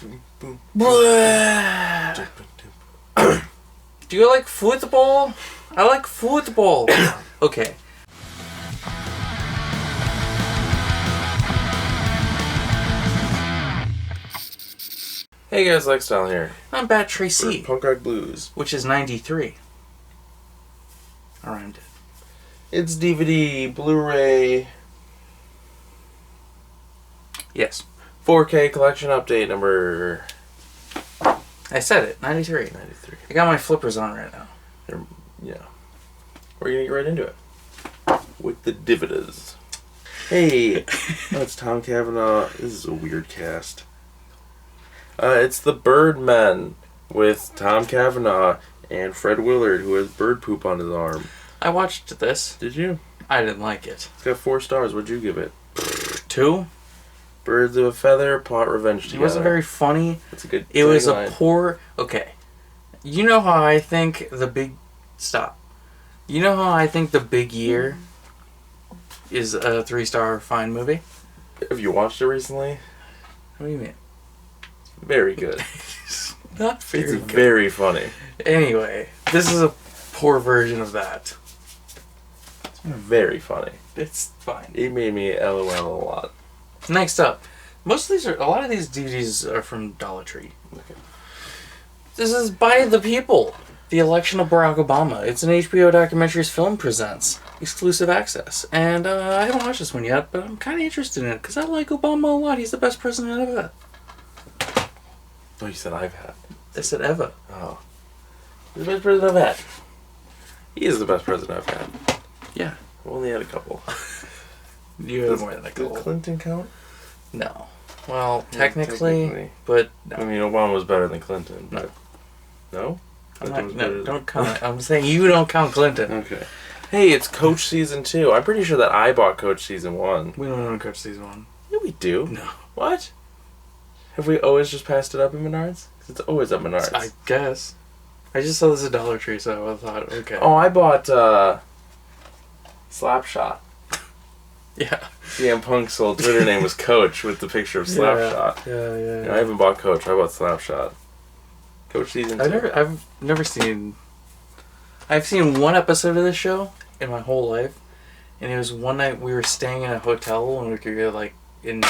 Do you like football? I like football. Okay. Hey guys, Lifestyle here. I'm Bat Tracy. Punk Rock Blues. Which is 93. I rhymed it. It's DVD, Blu-ray. Yes. 4K collection update number... I said it. 93. 93. I got my flippers on right now. Yeah. We're gonna get right into it. With the dividends. Hey, it's Tom Cavanaugh. This is a weird cast. It's the Birdmen with Tom Cavanaugh and Fred Willard, who has bird poop on his arm. I watched this. Did you? I didn't like it. It's got 4 stars. What'd you give it? 2? Birds of a feather, plot revenge together. It wasn't very funny. It's a good It was a line. poor... Okay. You know how I think the big... Stop. You know how I think The Big Year is a 3-star fine movie? Have you watched it recently? What do you mean? Very good. Not very It's good. very funny. Anyway, this is a poor version of that. It's very funny. It's fine. It made me LOL a lot. Next up, a lot of these DVDs are from Dollar Tree. Okay. This is By the People, The Election of Barack Obama. It's an HBO documentaries film presents exclusive access. And I haven't watched this one yet, but I'm kind of interested in it because I like Obama a lot. He's the best president I've had. Oh, you said I've had. I said ever. Oh. He's the best president I've had. He is the best president I've had. Yeah. I've only had a couple. You have more than a couple. Did Clinton count? No. Well, Yeah, technically, but no. I mean, Obama was better than Clinton. But no? Don't count. I'm saying you don't count Clinton. Okay. Hey, it's Coach Season 2. I'm pretty sure that I bought Coach Season 1. We don't own Coach Season 1. Yeah, we do. No. What? Have we always just passed it up in Menards? 'Cause it's always at Menards. I guess. I just saw this at Dollar Tree, so I thought, okay. Oh, I bought Slapshot. Yeah. CM Punk's old Twitter name was Coach with the picture of Slapshot. Yeah. I haven't bought Coach. I bought Slapshot. Coach Season 2. I've never seen... I've seen one episode of this show in my whole life, and it was one night we were staying in a hotel and we could go, like, in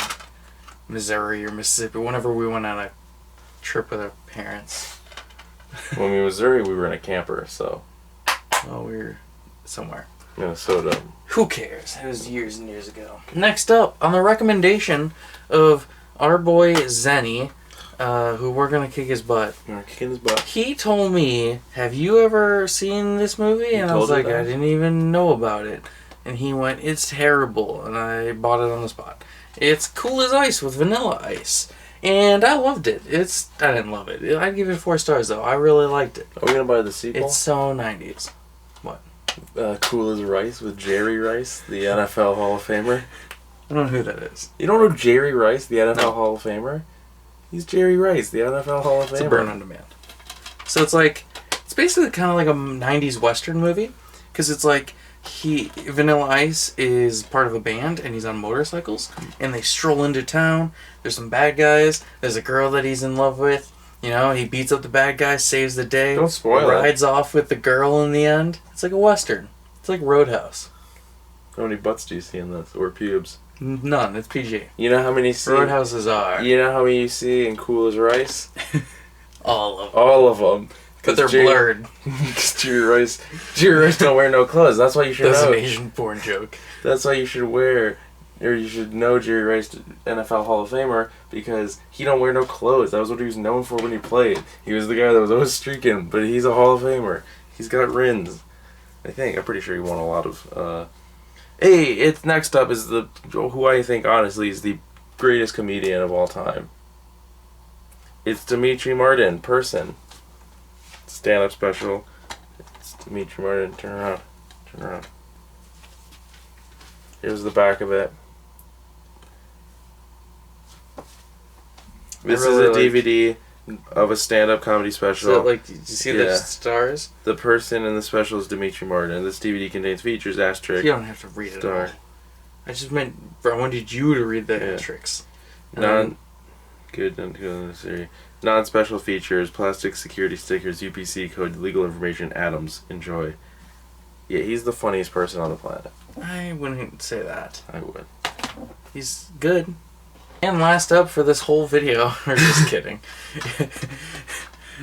Missouri or Mississippi, whenever we went on a trip with our parents. When we were in Missouri, we were in a camper, so... Oh, we were somewhere. Minnesota. Who cares? It was years and years ago. Next up, on the recommendation of our boy Zenny, who we're going to kick his butt. You're kicking his butt. He told me, have you ever seen this movie? And I was like, I didn't even know about it. And he went, it's terrible. And I bought it on the spot. It's Cool as Ice with Vanilla Ice. And I loved it. I didn't love it. I'd give it 4 stars, though. I really liked it. Are we going to buy the sequel? It's so 90s. What? Cool as Rice with Jerry Rice, the NFL Hall of Famer. I don't know who that is. You don't know Jerry Rice, the NFL Hall of Famer? He's Jerry Rice, the NFL Hall of Famer. It's a burn on demand. So it's basically kind of like a 90s Western movie. Because it's like, Vanilla Ice is part of a band and he's on motorcycles. And they stroll into town. There's some bad guys. There's a girl that he's in love with. You know, he beats up the bad guy, saves the day. Don't spoil it. Rides off with the girl in the end. It's like a Western. It's like Roadhouse. How many butts do you see in this? Or pubes? None. It's PG. You know how many you see? Roadhouses are. You know how many you see in Cool as Rice? All of them. All of them. But they're blurred. Because Jerry Rice don't wear no clothes. That's why you should That's know. an Asian porn joke. That's why you should wear... Or you should know Jerry Rice, NFL Hall of Famer, because he don't wear no clothes. That was what he was known for when he played. He was the guy that was always streaking, but he's a Hall of Famer. He's got rins. I'm pretty sure he won a lot of... Hey, next up is who I think, honestly, is the greatest comedian of all time. It's Dimitri Martin, person. Stand-up special. It's Dimitri Martin. Turn around. Here's the back of it. This is a DVD of a stand-up comedy special. So, did you see the stars? The person in the special is Dimitri Martin. This DVD contains features, asterisk. You don't have to read it all. I just meant I wanted you to read the asterisks. Good unnecessary. Non-special features, plastic security stickers, UPC code, legal information, atoms. Enjoy. Yeah, he's the funniest person on the planet. I wouldn't say that. I would. He's good. And last up for this whole video, or just kidding.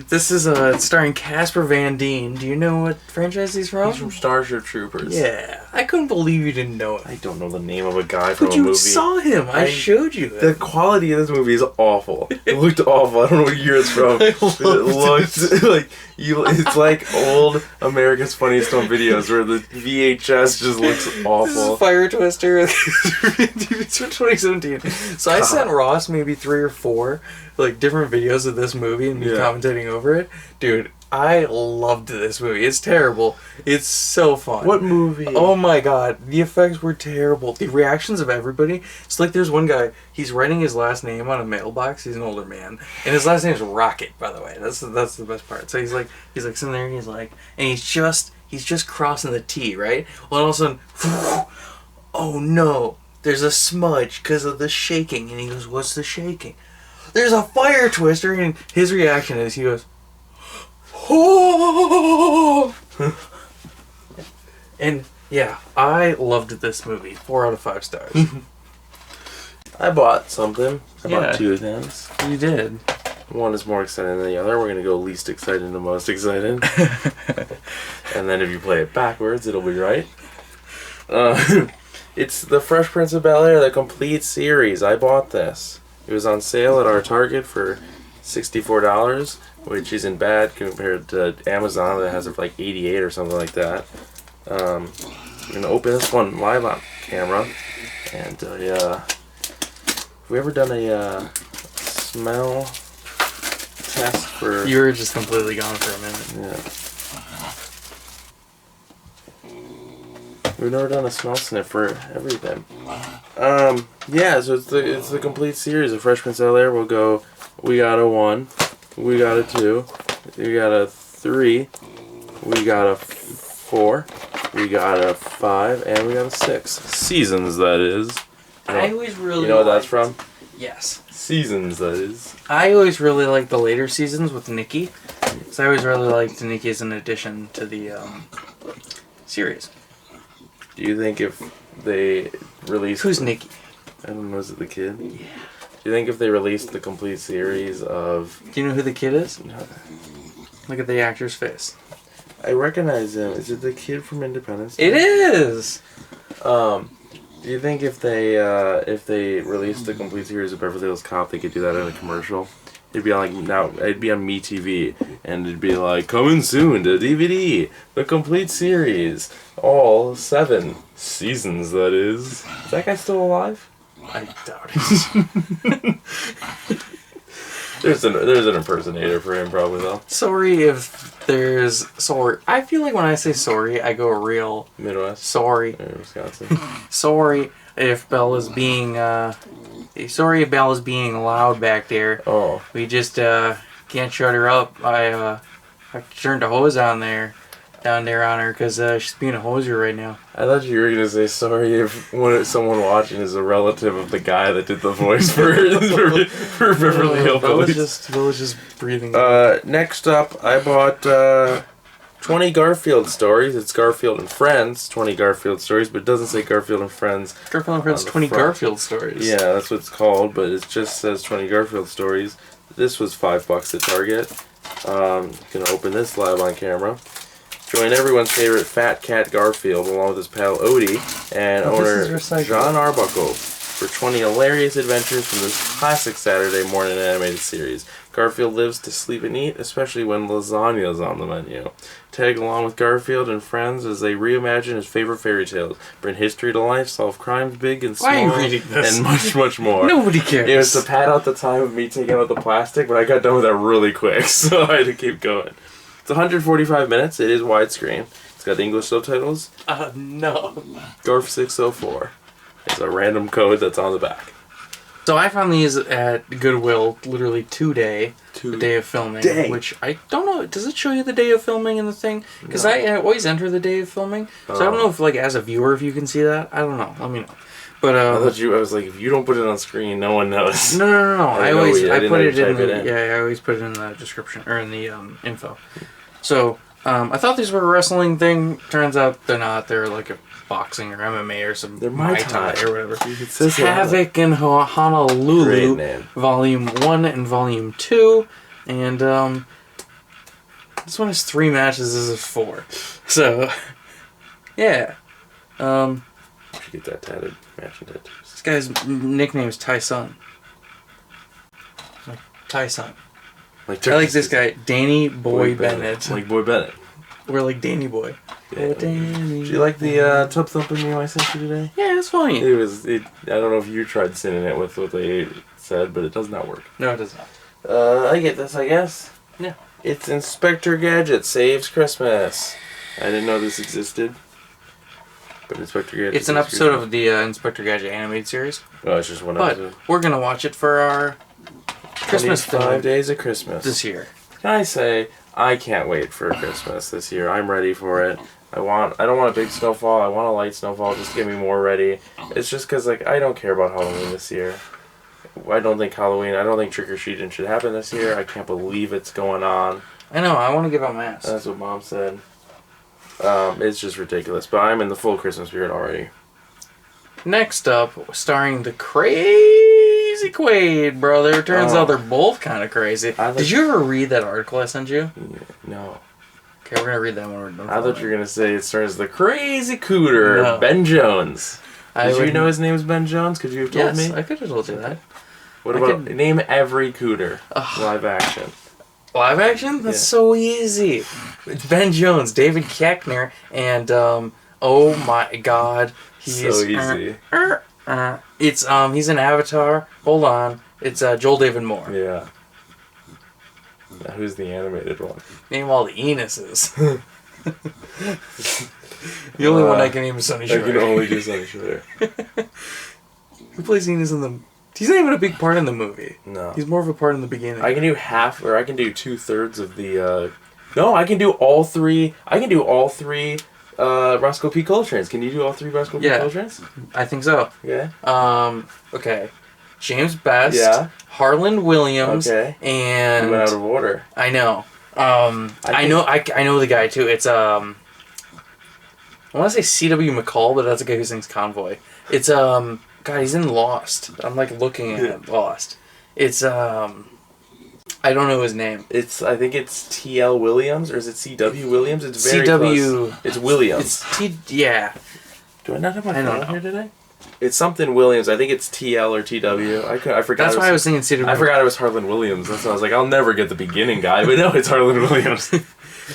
This is starring Casper Van Dien. Do you know what franchise he's from? He's from Starship Troopers. Yeah. I couldn't believe you didn't know it. I don't know the name of a guy from But a movie. you saw him. I showed you The him. quality of this movie is awful. It looked awful. I don't know what year it's from. It looked like it's like old America's Funniest Home Videos where the VHS just looks awful. This is Fire Twister. It's from 2017. So I sent Ross maybe 3 or 4 like different videos of this movie and me commentating over it. Dude, I loved this movie. It's terrible. It's so fun. What movie? Oh my god, the effects were terrible. The reactions of everybody. It's like there's one guy, he's writing his last name on a mailbox. He's an older man, and his last name is Rocket, by the way. That's the best part. So he's like sitting there and he's just crossing the T, right? Well, all of a sudden, oh no, there's a smudge because of the shaking, and he goes, "What's the shaking?" There's a fire twister, and his reaction is he goes, "Oh!" And yeah, I loved this movie. 4 out of 5 stars. I bought something. I Yeah. bought 2 things. You did. One is more exciting than the other. We're going to go least excited to most excited. And then if you play it backwards, it'll be right. It's The Fresh Prince of Bel-Air, the complete series. I bought this. It was on sale at our Target for $64, which isn't bad compared to Amazon that has it for like $88 or something like that. I'm going to open this one live on camera. And have we ever done a smell test for... You were just completely gone for a minute. Yeah. We've never done a smell sniff for everything. Yeah, so it's the complete series of Fresh Prince of Bel-Air. We'll go, we got a 1, we got a 2, we got a 3, we got a 4, we got a 5, and we got a 6. Seasons, that is. I always really You know what that's from? Yes. Seasons, that is. I always really liked the later seasons with Nikki. So I always really liked Nikki as an addition to the series. Do you think if they released... Who's Nikki? I don't know, is it the kid? Yeah. Do you think if they released the complete series of... Do you know who the kid is? No. Look at the actor's face. I recognize him. Is it the kid from Independence Day? It is! Do you think if they released the complete series of Beverly Hills Cop, they could do that in a commercial? It'd be on it'd be on MeTV, and it'd be like, coming soon to DVD, the complete series, all 7 seasons. That is. Is that guy still alive? I doubt it. There's an impersonator for him probably though. Sorry if there's... Sorry. I feel like when I say sorry, I go real... Midwest. Sorry. Wisconsin. Sorry if Belle is being... Sorry if Belle is being loud back there. Oh. We just can't shut her up. I turned the hose down there on her because she's being a hoser right now. I thought you were gonna say sorry if someone watching is a relative of the guy that did the voice for Beverly Hills. Bill was just breathing. Next up, I bought 20 Garfield stories. It's Garfield and Friends, 20 Garfield stories, but it doesn't say Garfield and Friends. Garfield and Friends, 20 front. Garfield stories. Yeah, that's what it's called, but it just says 20 Garfield stories. This was $5 at Target. Gonna open this live on camera. Join everyone's favorite fat cat Garfield along with his pal Odie and owner John Arbuckle for 20 hilarious adventures from this classic Saturday morning animated series. Garfield lives to sleep and eat, especially when lasagna is on the menu. Tag along with Garfield and friends as they reimagine his favorite fairy tales, bring history to life, solve crimes big and small, Why are you reading this? and much, much more. Nobody cares. It was to pad out the time of me taking out the plastic, but I got done with that really quick, so I had to keep going. It's 145 minutes. It is widescreen. It's got English subtitles. No. Garf 604. It's a random code that's on the back. So I found these at Goodwill, literally the day of filming. Which I don't know. Does it show you the day of filming in the thing? Because I always enter the day of filming. So I don't know if, like, as a viewer, if you can see that. I don't know. Let me know. But I was like, if you don't put it on screen, no one knows. No. I put it in the in. yeah. I always put it in the description or in the info. So I thought these were a wrestling thing. Turns out they're not. They're like a boxing or MMA or some They're Muay Thai or whatever. It's Havoc in Honolulu, Great name. Volume 1 and Volume 2, and this one has 3 matches. This is 4. So yeah. You should get that tatted. Matching tattoos. This guy's nickname is Tyson. Like Tyson. Like I like this guy, Danny Boy Bennett. Like Boy Bennett. We're like Danny Boy. Yeah. Oh, Danny. Did you like the tub thumping meme I sent you today? Yeah, it's funny. I don't know if you tried sending it with what they said, but it does not work. No, it does not. I get this, I guess. Yeah. It's Inspector Gadget Saves Christmas. I didn't know this existed. But Inspector Gadget. It's an episode of the Inspector Gadget animated series. Oh, it's just one episode. But we're gonna watch it for our Christmas 5 days of Christmas this year. Can I say I can't wait for Christmas this year. I'm ready for it. I don't want a big snowfall. I want a light snowfall just to get me more ready. It's just because like I don't care about Halloween this year. I don't think trick or treating should happen this year. I can't believe it's going on. I know. I want to give out masks. That's what Mom said. It's just ridiculous. But I'm in the full Christmas spirit already. Next up, starring the crazy Quaid brother. Turns out they're both kind of crazy. Did you ever read that article I sent you? Yeah, no. Okay, we're gonna read that when we're done. I thought you were gonna say it stars the crazy cooter, Ben Jones. Did you know his name was Ben Jones? Could you have told me? Yes, I could have told you that. What about name every cooter live action? Live action? That's so easy. It's Ben Jones, David Koechner, and oh my God, he's so easy. It's he's an Avatar. Hold on, it's Joel David Moore. Yeah. Now, who's the animated one? Name all the Enuses. The only one I can name is Sonny Schroeder. I can only do Sonny Schroeder. Who plays Enos in the... He's not even a big part in the movie. No. He's more of a part in the beginning. I can do half, or I can do 2/3 of the, No, I can do all three. I can do all 3 Roscoe P. Coltrane's. Can you do all 3 Roscoe P. Coltrane's? I think so. Yeah. Okay. James Best. Yeah. Harlan Williams. Okay. And... You went out of order. I know. I know the guy too. It's I want to say C.W. McCall, but that's the guy who sings Convoy. It's God, he's in Lost. I'm like looking at Lost. It's I don't know his name. I think it's T.L. Williams, or is it C.W. Williams? It's very C.W. close. It's Williams. It's yeah. Do I not have my phone here today? It's something Williams. I think it's T.L. or T.W. I forgot. That's why I was thinking C.W. I forgot it was Harlan Williams. That's why I was like, I'll never get the beginning guy, but no, it's Harlan Williams.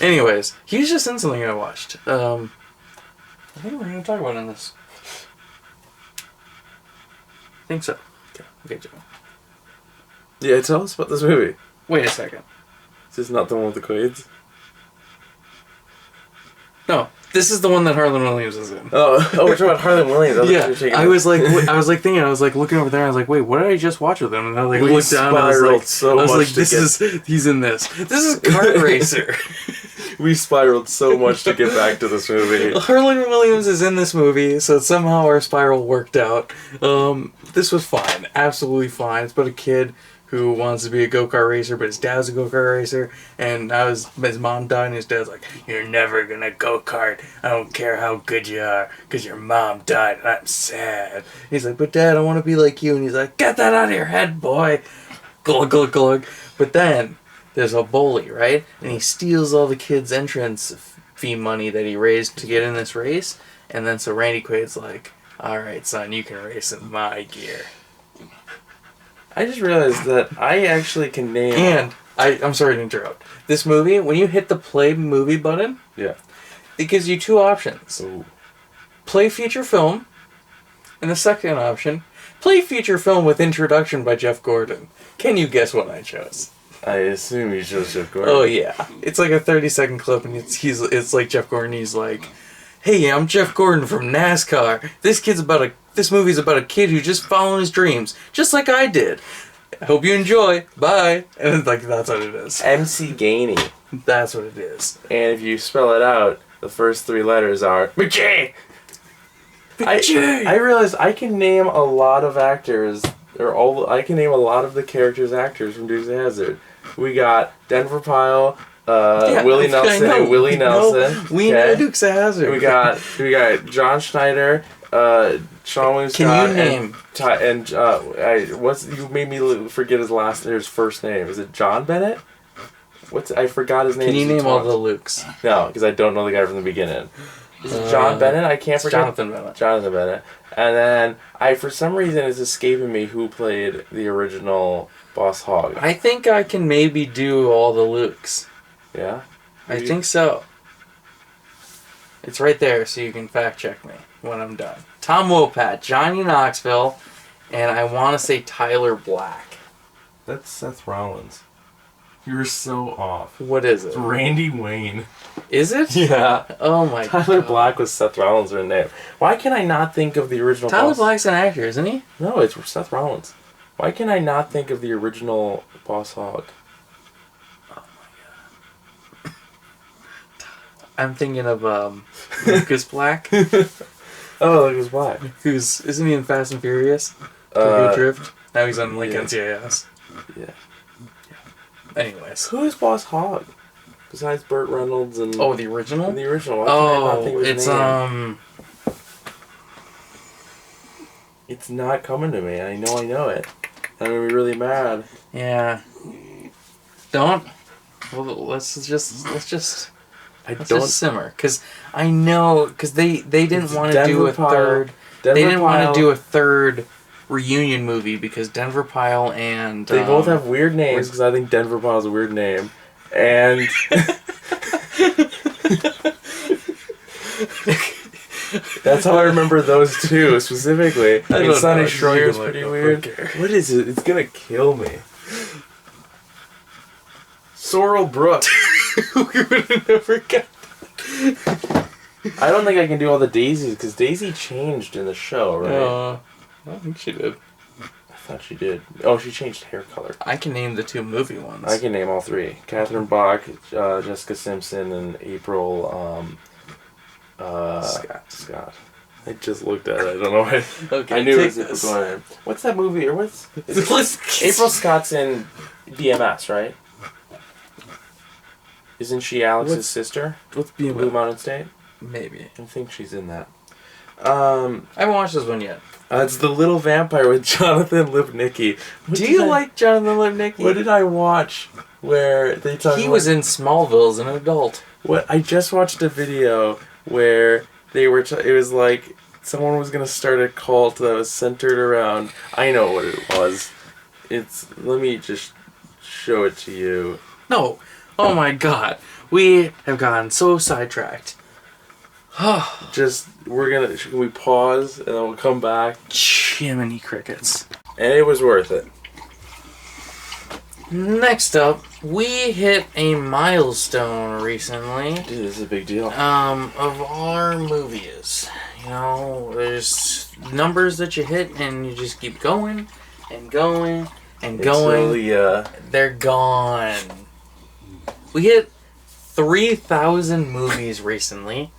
Anyways, he was just in something I watched. I think we're going to talk about it in this. I think so. Okay, Joe. Yeah, tell us about this movie. Wait a second. Is this not the one with the Quaids? No, this is the one that Harlan Williams is in. Oh, we're talking about Harlan Williams. I was looking over there. I was like, wait, what did I just watch with him? And I looked down. And I was like, he's in this. This is Kart Racer. We spiraled so much to get back to this movie. Harlan Williams is in this movie, so somehow our spiral worked out. This was fine, absolutely fine. It's about a kid who wants to be a go-kart racer, but his dad's a go-kart racer, and now his mom died, and his dad's like, you're never gonna go-kart, I don't care how good you are, because your mom died, and I'm sad. He's like, but Dad, I want to be like you, and he's like, get that out of your head, boy. Glug, glug, glug. But then, there's a bully, right? And he steals all the kids' entrance fee money that he raised to get in this race, and then so Randy Quaid's like, alright, son, you can race in my gear. I just realized that I actually can name... And, I'm sorry to interrupt. This movie, when you hit the play movie button, yeah, it gives you 2 options. Ooh. Play feature film, and the second option, play feature film with introduction by Jeff Gordon. Can you guess what I chose? I assume you chose Jeff Gordon. Oh yeah. It's like a 30-second clip, and it's like Jeff Gordon, he's like, hey, I'm Jeff Gordon from NASCAR. This movie's about a kid who just followed his dreams, just like I did. I hope you enjoy. Bye. And it's like, that's what it is. MC Gainey. That's what it is. And if you spell it out, the first 3 letters are McKay. I realized I can name a lot of actors, I can name a lot of the characters' actors from Dukes of Hazzard. We got Denver Pyle, Willie Nelson, and Willie Nelson. We know Dukes of Hazzard. We got John Schneider, Sean William Scott. Can you name? You made me forget his first name. Is it John Bennett? I forgot his name. Can you name all the Lukes? No, because I don't know the guy from the beginning. Is it John Bennett? I can't forget. Jonathan Bennett. Jonathan Bennett. And then for some reason it's escaping me who played the original Boss Hogg. I think I can maybe do all the Lukes. Yeah? I think so. It's right there, so you can fact check me when I'm done. Tom Wopat, Johnny Knoxville, and I want to say Tyler Black. That's Seth Rollins. You're so off. What is it? It's Randy Wayne. Is it? Yeah. Oh my god. Tyler Black was Seth Rollins' name. Why can I not think of the original Tyler Black's an actor, isn't he? No, it's Seth Rollins. Why can I not think of the original Boss Hogg? Oh my god. I'm thinking of Lucas Black. Oh, Lucas Black. Isn't he in Fast and Furious? Tokyo Drift? Now he's on Lincoln CIS. Yeah. Anyways. Who is Boss Hogg? Besides Burt Reynolds and... Oh, the original? The original. Why can I not think of his it's, name? It's not coming to me. I know it. I'm gonna be really mad. Yeah. Don't. Well, let's just simmer, because I know, because they didn't want to do a third. They didn't want to do a third reunion movie because Denver Pyle and they both have weird names, because I think Denver Pyle's a weird name, and that's how I remember those two specifically. I mean, Sonny Schroeder's pretty weird. What is it? It's gonna kill me. Sorrel Brooks. We would have never got. I don't think I can do all the Daisies because Daisy changed in the show, right? I don't think she did. I thought she did. Oh, she changed hair color. I can name the two movie ones. I can name all three: Catherine Bach, Jessica Simpson, and April. Scott. I just looked at it. I don't know why. Okay, I knew it was going in. What's that movie? Or what's April Scott's in BMS, right? Isn't she Alex's sister? What's BMS? Blue Mountain State? Maybe. I think she's in that. I haven't watched this one yet. It's The Little Vampire with Jonathan Lipnicki. Do you like Jonathan Lipnicki? What did I watch where they talk He was in Smallville as an adult. What? I just watched a video where they were it was like someone was going to start a cult that was centered around... I know what it was. Let me just show it to you. No. Oh my god. We have gotten so sidetracked. Can we pause and then we'll come back? Jiminy crickets. And it was worth it. Next up, we hit a milestone recently. Dude, this is a big deal. Of our movies. You know, there's numbers that you hit and you just keep going and going and going. Really, they're gone. We hit 3,000 movies recently.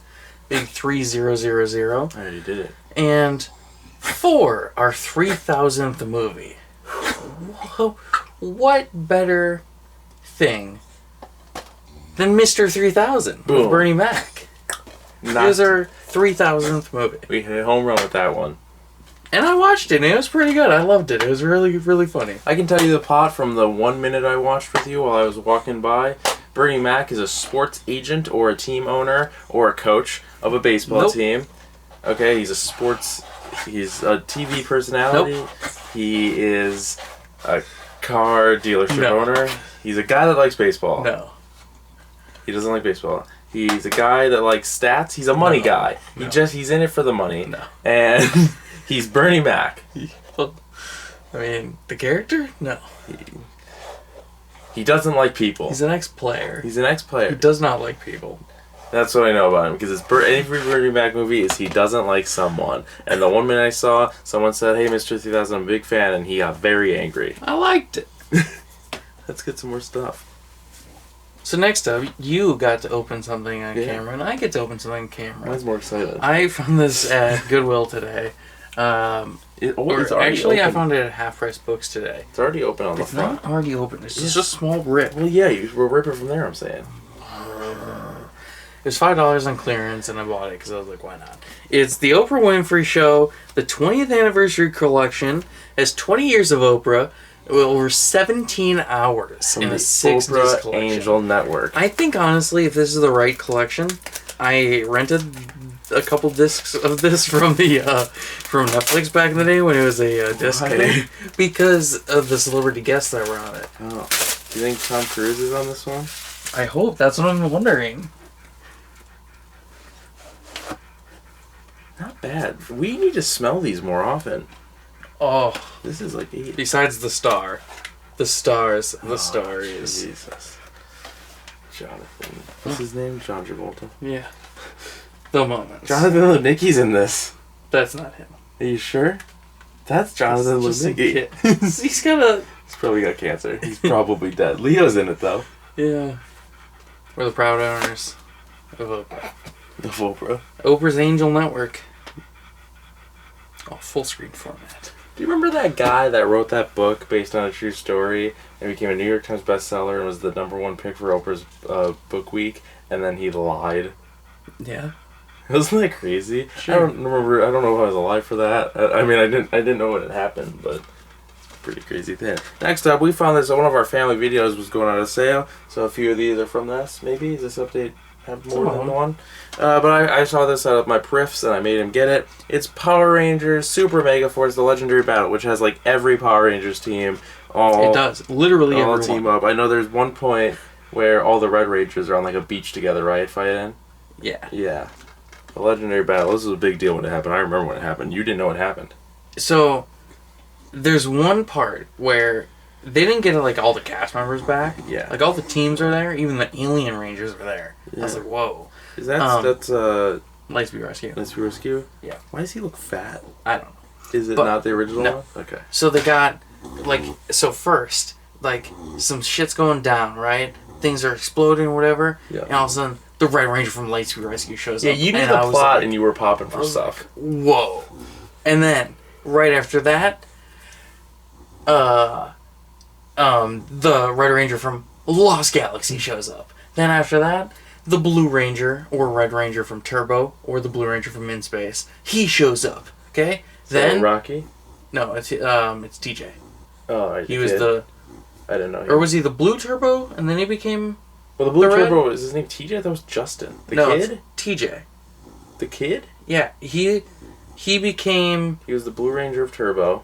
Big 3000. I already did it. And for our 3,000th movie, what better thing than Mr. 3000 with Bernie Mac? It was our 3,000th movie. We hit a home run with that one. And I watched it, and it was pretty good. I loved it. It was really, really funny. I can tell you the plot from the 1 minute I watched with you while I was walking by. Bernie Mac is a sports agent or a team owner or a coach of a baseball team. Okay, he's a TV personality. Nope. He is a car dealership owner. He's a guy that likes baseball. No. He doesn't like baseball. He's a guy that likes stats. He's a money guy. He's in it for the money. No. And he's Bernie Mac. I mean, the character? No. He doesn't like people. He's an ex-player. He does not like people. That's what I know about him, because every Bernie Mac movie is he doesn't like someone. And the 1 minute I saw, someone said, "Hey, Mr. 3000, I'm a big fan," and he got very angry. I liked it. Let's get some more stuff. So next up, you got to open something on Yeah. camera, and I get to open something on camera. Mine's more excited. I found this at Goodwill today. It's already Actually, open. I found it at Half Price Books today. It's already open on the It's front. not already open. It's just a small rip. Well, yeah, you were ripping from there, I'm saying. It was $5 on clearance, and I bought it because I was like, why not? It's the Oprah Winfrey Show, the 20th anniversary collection. Has 20 years of Oprah, over 17 hours From in the a 6 disc Oprah collection. Angel Network. I think, honestly, if this is the right collection, I rented a couple discs of this from from Netflix back in the day when it was a disc thing because of the celebrity guests that were on it. Oh. Do you think Tom Cruise is on this one? I hope. That's what I'm wondering. Not bad. We need to smell these more often. Oh, This is like 8. besides the star. The stars. The star is... Jesus. Jonathan. What's his name? John Travolta. Yeah. The moments. Jonathan Lipnicki's in this. That's not him. Are you sure? That's Jonathan It's just a Lipnicki. kid. He's got a... He's probably got cancer. He's probably dead. Leo's in it though. Yeah. We're the proud owners of Oprah. Of Oprah. Oprah's Angel Network. Oh, full screen format. Do you remember that guy that wrote that book based on a true story and became a New York Times bestseller and was the #1 pick for Oprah's book week, and then he lied? Yeah. Wasn't that crazy? Sure. I don't remember. I don't know if I was alive for that. I mean, I didn't know what had happened, but it's a pretty crazy thing. Next up, we found this. One of our family videos was going on a sale, so a few of these are from this. Maybe does this update have more than one? But I saw this at my Prifs and I made him get it. It's Power Rangers Super Mega Force: The Legendary Battle, which has like every Power Rangers team. It does. Literally all everyone. team up. I know there's one point where all the Red Rangers are on like a beach together, right? Fighting. Yeah. Yeah. The Legendary Battle. This was a big deal when it happened. I remember when it happened. You didn't know what happened. So, there's one part where they didn't get like all the cast members back. Yeah. Like all the teams are there. Even the Alien Rangers are there. I was Yeah. like, whoa. Is that's Lightspeed Rescue. Let's Be Rescue? Yeah. Why does he look fat? I don't know. Is it But- not the original no. one? Okay. So they got like first some shit's going down, right? Things are exploding or whatever. Yeah. And all of a sudden the Red Ranger from Lightspeed Rescue shows Yeah, up. you knew and the I was plot like, and you were popping for I was stuff. like, whoa. And then right after that, the Red Ranger from Lost Galaxy shows up. Then after that, the Blue Ranger or Red Ranger from Turbo or the Blue Ranger from In Space, he shows up. Okay? Then Rocky? No, it's TJ. Oh, He was the... I didn't know. Or was he the Blue Turbo and then he became... Well, the Blue the Red? Turbo, is his name TJ? That was Justin. The no, kid? it's TJ. The kid? Yeah, he became... He was the Blue Ranger of Turbo.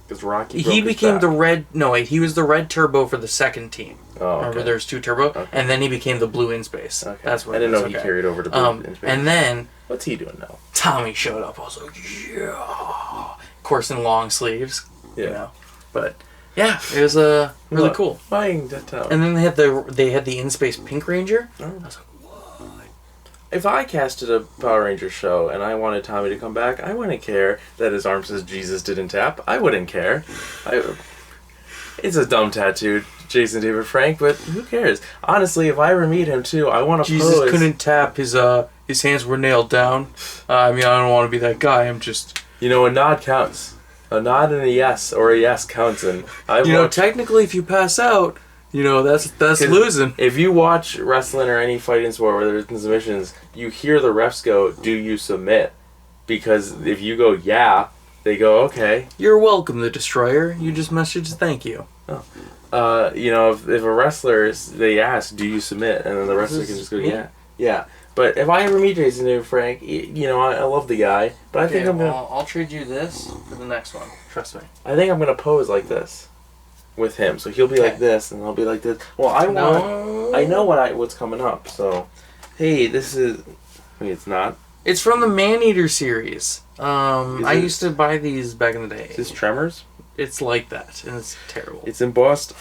Because Rocky broke He his became back. the red... No, wait, he was the Red Turbo for the second team. Oh, Remember, okay. there's 2 Turbo, Okay. and then he became the Blue in Space. Okay. That's what I didn't it is, know he okay. carried over to Blue in Space. And then What's he doing now? Tommy showed up. I was like, yeah. Of course, in long sleeves. Yeah. You know, but yeah, it was really Look, cool. Buying that town. And then they had the in space Pink Ranger. Oh. I was like, what? If I casted a Power Ranger show and I wanted Tommy to come back, I wouldn't care that his arm says Jesus didn't tap. I wouldn't care. It's a dumb tattoo, Jason David Frank, but who cares? Honestly, if I ever meet him too, I want to Jesus pose. couldn't tap. His hands were nailed down. I mean, I don't want to be that guy. I'm just. You know, a nod counts. A nod and a yes or a yes counts, and Technically, if you pass out, that's losing. If you watch wrestling or any fighting sport where there's submissions, you hear the refs go, "Do you submit?" Because if you go, "Yeah," they go, "Okay." You're welcome, the Destroyer. You just messaged thank you. If a wrestler, they ask, "Do you submit?" and then the wrestler can just go, me? "Yeah, yeah." But if I ever meet Jason David Frank, I love the guy, but I think I'll trade you this for the next one. Trust me. I think I'm gonna pose like this with him. So he'll be like this, and I'll be like this. Well, I know what's coming up. So, hey, this is. Wait, it's not. It's from the Maneater series. I it- used to buy these back in the day. Is this Tremors? It's like that, and it's terrible. It's embossed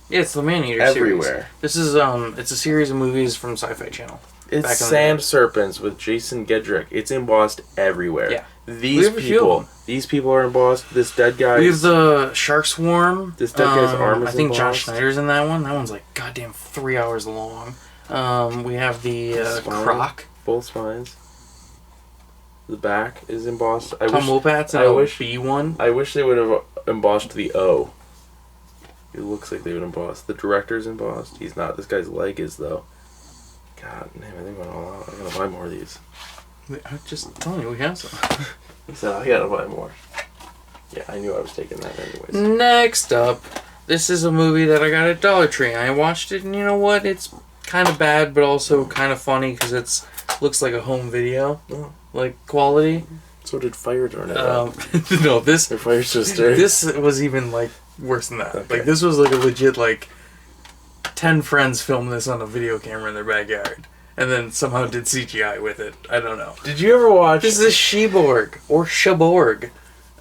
Yeah, it's the Maneater series. everywhere. This is it's a series of movies from Sci-Fi Channel. It's back in the Sand day. Serpents with Jason Gedrick. It's embossed everywhere. Yeah. These people are embossed. This dead guy. We have the Shark Swarm. This dead guy's arm is I think John embossed. Schneider's in that one. That one's like goddamn 3 hours long. We have the Spine. Croc. Both spines. The back is embossed. Tom Wopat's in a B one. I wish they would have embossed the O. It looks like they would emboss. The director's embossed. He's not. This guy's leg is, though. God damn, they went all out. I'm going to buy more of these. I'm just telling you, we have some. He said, I got to buy more. Yeah, I knew I was taking that anyways. Next up, this is a movie that I got at Dollar Tree. I watched it, and you know what? It's kind of bad, but also kind of funny because it's looks like a home video, like quality. So did Fire Tornado. No, this Or Fire Sister. this was even like worse than that. Okay. Like this was like a legit 10 friends filmed this on a video camera in their backyard, and then somehow did CGI with it. I don't know. Did you ever watch... This is Sheborg or Shaborg.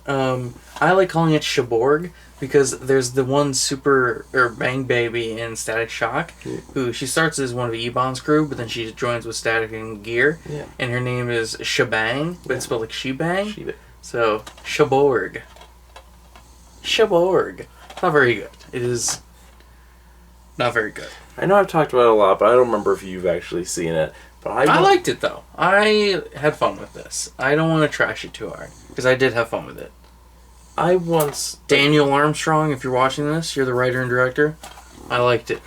I like calling it Shaborg because there's the one Bang Baby in Static Shock, who she starts as one of Ebon's crew, but then she joins with Static and Gear, and her name is Shabang, but it's spelled like Shebang. So Shaborg. Shaborg. Not very good. It is not very good. I know I've talked about it a lot, but I don't remember if you've actually seen it. But I liked it though. I had fun with this. I don't want to trash it too hard because I did have fun with it. I once... Daniel Armstrong, if you're watching this, you're the writer and director. I liked it.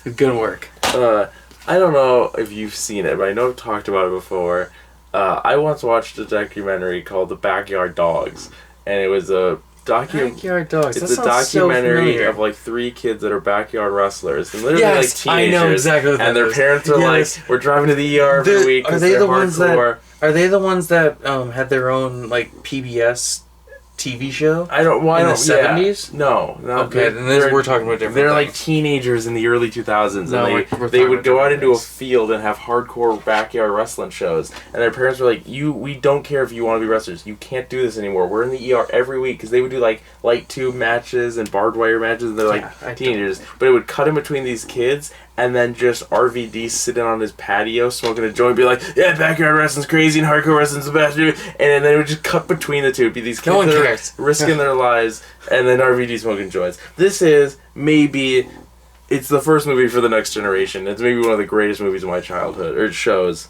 Good work. I don't know if you've seen it, but I know I've talked about it before. I once watched a documentary called The Backyard Dogs, and it was a Backyard Dogs. It's a documentary of 3 kids that are backyard wrestlers, and literally teenagers. I know exactly what that and their is. parents are like, "We're driving to the ER every week." Are they the ones that? Are they the ones that had their own PBS TV show? I don't. Why in the don't 70s? No. Okay, then we're talking about different. They're things. like teenagers in the early 2000s, No, and they would go out into a field and have hardcore backyard wrestling shows. And their parents were like, we don't care if you want to be wrestlers. You can't do this anymore. We're in the ER every week," because they would do light tube matches and barbed wire matches, and they're teenagers. But it would cut in between these kids, and then just RVD sitting on his patio smoking a joint, be like, "Yeah, backyard wrestling's crazy and hardcore wrestling's the best," and then it would just cut between the two. It'd be these kids that are risking their lives, and then RVD smoking joints. This is maybe, it's the first movie for the next generation. It's maybe one of the greatest movies of my childhood, or shows.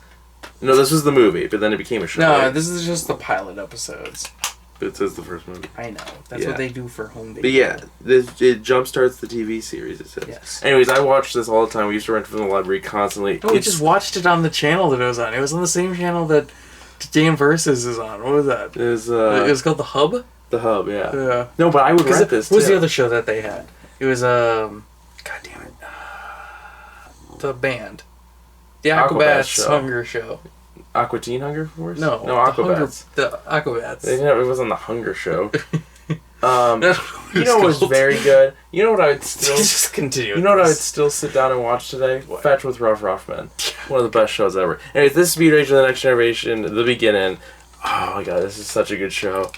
No, this was the movie, but then it became a show. No, this is just the pilot episodes. It says the first movie. I know. That's what they do for home video. But yeah, it jumpstarts the TV series, it says. Yes. Anyways, I watched this all the time. We used to rent it from the library constantly. No, we just watched it on the channel that it was on. It was on the same channel that Dan Versus is on. What was that? It was called The Hub? The Hub, yeah. Yeah. No, but I would rent this, What was the other show that they had? It was, God damn it. The band. The Aquabats Hunger Show. Aqua Teen Hunger Force? No, Aquabats. The Aquabats. It wasn't the Hunger Show. You know what was very good? You know what I would still... Just continue. You know what I would still sit down and watch today? What? Fetch with Rough Men. One of the best shows ever. Anyways, this is Speed Racer The Next Generation, the beginning. Oh my god, this is such a good show.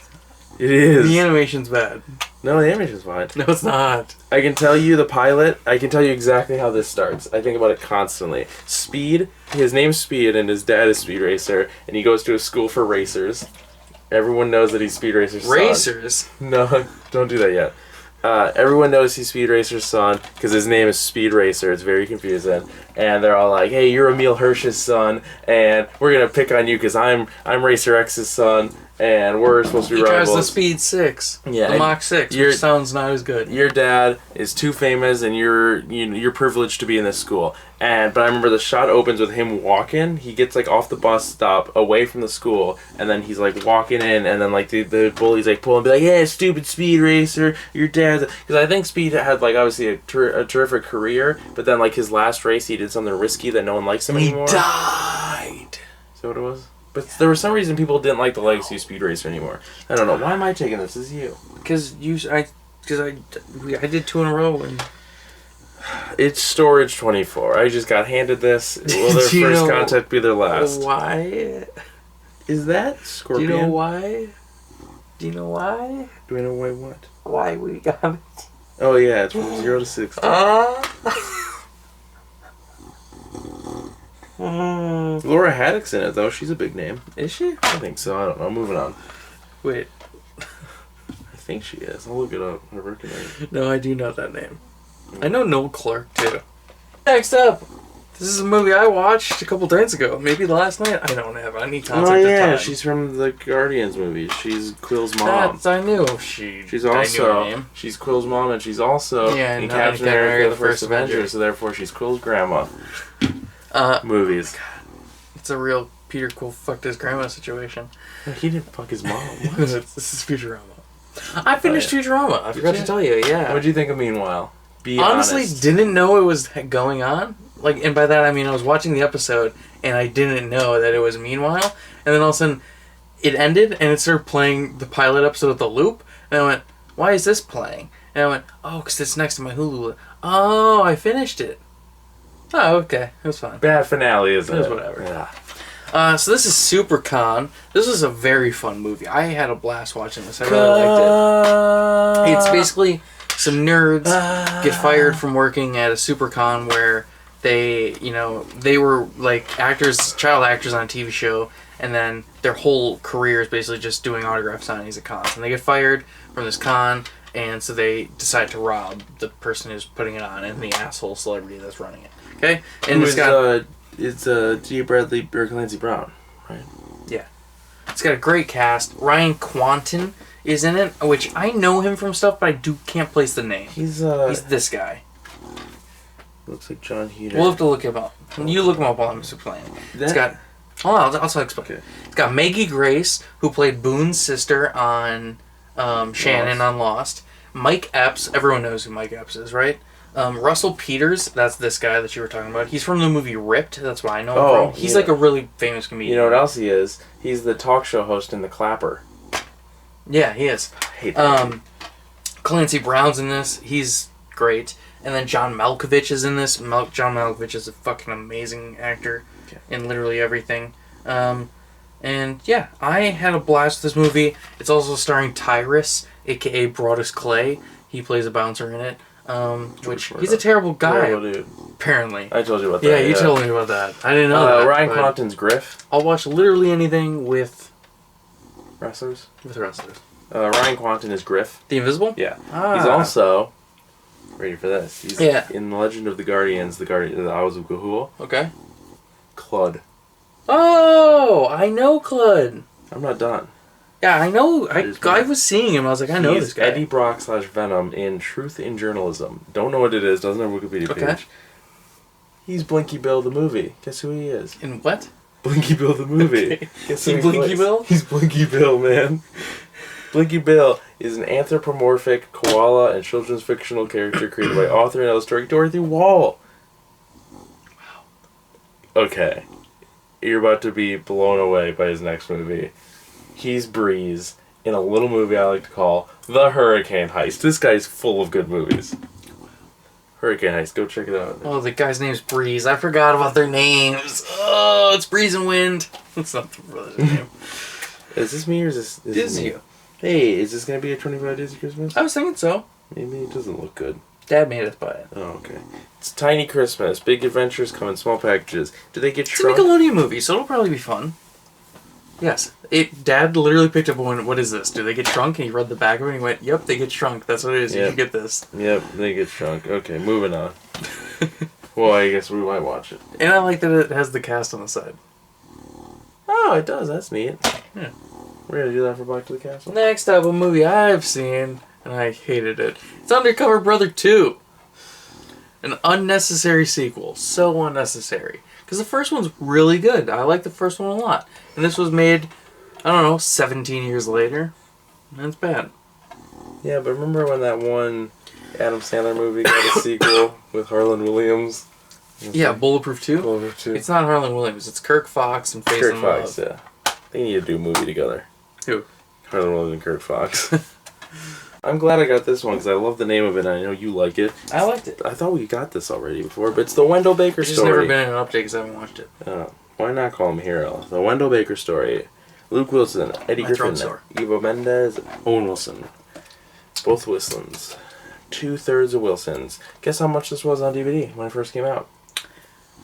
It is. The animation's bad. No, the animation's fine. No, it's not. I can tell you the pilot. I can tell you exactly how this starts. I think about it constantly. Speed. His name's Speed, and his dad is Speed Racer, and he goes to a school for racers. Everyone knows that he's Speed Racer's son. Racers? No, don't do that yet. Everyone knows he's Speed Racer's son because his name is Speed Racer. It's very confusing, and they're all like, "Hey, you're Emil Hirsch's son, and we're gonna pick on you because I'm Racer X's son." And we're supposed to be rivals. He drives the Speed 6. Yeah, the Mach 6, which sounds not as good. Your dad is too famous, and you're privileged to be in this school. But I remember the shot opens with him walking. He gets off the bus stop away from the school, and then he's walking in, and then the bullies pull him, and be like, "Yeah, stupid Speed Racer, your dad's..." Because I think Speed had obviously a terrific career, but then his last race he did something risky that no one likes him anymore. He died. Is that what it was? But there was some reason people didn't like the legacy of Speed Racer anymore. I don't know. Why am I taking this? This is you. Because I did 2 in a row. And it's Storage 24. I just got handed this. Will their first contact be their last? Why? Is that Scorpion? Do you know why? Do I know why what? Why we got it? Oh yeah, it's from 0 to 60. Laura Haddock's in it, though. She's a big name. Is she? I think so. I don't know. Moving on. Wait. I think she is. I'll look it up. I recognize it. No, I do know that name. I know Noel Clark, too. Next up. This is a movie I watched a couple days ago. Maybe last night. I don't have any concept of time. She's from the Guardians movie. She's Quill's mom. I knew she's also I knew her name. She's Quill's mom, and she's also in Captain America: The First Avenger. So therefore, she's Quill's grandma. Movies. God. It's a real Peter Quill fucked his grandma situation. He didn't fuck his mom. This is Futurama. I finished Futurama. I forgot to tell you. Yeah. What'd you think of Meanwhile? Honestly, honest. didn't know it was going on. Like, and by that I mean I was watching the episode and I didn't know that it was Meanwhile. And then all of a sudden, it ended and it started playing the pilot episode of The Loop. And I went, "Why is this playing?" And I went, "Oh, because it's next to my Hulu." Oh, I finished it. Oh, okay, it was fine. Bad finale, isn't it? It was whatever. Yeah. So this is Super Con. This was a very fun movie. I had a blast watching this. I really liked it. It's basically some nerds get fired from working at a Super Con where they were like actors, child actors on a TV show, and then their whole career is basically just doing autograph signings at cons. And they get fired from this con, and so they decide to rob the person who's putting it on and the asshole celebrity that's running it. Okay? And it's G. Bradley or Clancy Brown, right? Yeah. It's got a great cast. Ryan Quanten is in it, which I know him from stuff, but I can't place the name. He's this guy. Looks like John Heater. We'll have to look him up. You look him up while I'm explaining. It's got... Oh, I'll explain. Okay. It's got Maggie Grace, who played Boone's sister on Shannon on Lost. Mike Epps. Everyone knows who Mike Epps is, right? Russell Peters. That's this guy that you were talking about. He's from the movie Ripped. That's why I know him from. He's like a really famous comedian. You know what else he is? He's the talk show host in The Clapper. Yeah, he is. I hate that. Clancy Brown's in this. He's great. And then John Malkovich is in this. John Malkovich is a fucking amazing actor in literally everything. And yeah, I had a blast with this movie. It's also starring Tyrus, aka Broadus Clay. He plays a bouncer in it. Which he's a terrible guy. Terrible dude. Apparently. I told you about that. Yeah, you told me about that. I didn't know that. Ryan Quanten's Griff. I'll watch literally anything with wrestlers. Ryan Quanten is Griff. The Invisible? Yeah. He's also... Ready for this. He's in The Legend of the Guardians, the Owls of Ga'Hoole. Okay. Clud. Oh, I know Clud. I'm not done. Yeah, I know. I was seeing him. I was like, I know this guy. Eddie Brock / Venom in Truth in Journalism. Don't know what it is. Doesn't have a Wikipedia page. He's Blinky Bill the movie. Guess who he is? In what? Blinky Bill the movie. Okay. Is he Blinky Bill? He's Blinky Bill, man. Blinky Bill is an anthropomorphic koala and children's fictional character created by author and illustrator Dorothy Wall. Wow. Okay. You're about to be blown away by his next movie. He's Breeze in a little movie I like to call The Hurricane Heist. This guy's full of good movies. Hurricane Heist. Go check it out. Oh, the guy's name's Breeze. I forgot about their names. Oh, it's Breeze and Wind. That's not the brother's name. Is this me or is this Is you? Hey, is this going to be a 25 Days of Christmas? I was thinking so. Maybe it doesn't look good. Dad made us buy it. Oh, okay. It's Tiny Christmas. Big adventures come in small packages. Do they get shrunk? It's a Nickelodeon movie, so it'll probably be fun. Yes. Dad literally picked up one. What is this? Do they get shrunk? And he read the back of it and he went, "Yep, they get shrunk. That's what it is. You should get this." Yep, they get shrunk. Okay, moving on. Well, I guess we might watch it. And I like that it has the cast on the side. Oh, it does. That's neat. Yeah. We're going to do that for Back to the Castle. Next up, a movie I've seen, and I hated it. It's Undercover Brother 2. An unnecessary sequel. So unnecessary. Because the first one's really good. I like the first one a lot. And this was made, I don't know, 17 years later. And it's bad. Yeah, but remember when that one Adam Sandler movie got a sequel with Harlan Williams? Yeah, Bulletproof 2? Bulletproof 2. It's not Harlan Williams. It's Kirk Fox and Face and Love. Yeah. They need to do a movie together. Who? Harlan Williams and Kirk Fox. I'm glad I got this one because I love the name of it and I know you like it. I liked it. I thought we got this already before, but it's the Wendell Baker It's story. just never been in an update because I haven't watched it. Why not call him Hero? The Wendell Baker story. Luke Wilson, Eddie Griffin, Evo Mendez, Owen Wilson. Both Wilsons. 2/3 of Wilsons. Guess how much this was on DVD when it first came out?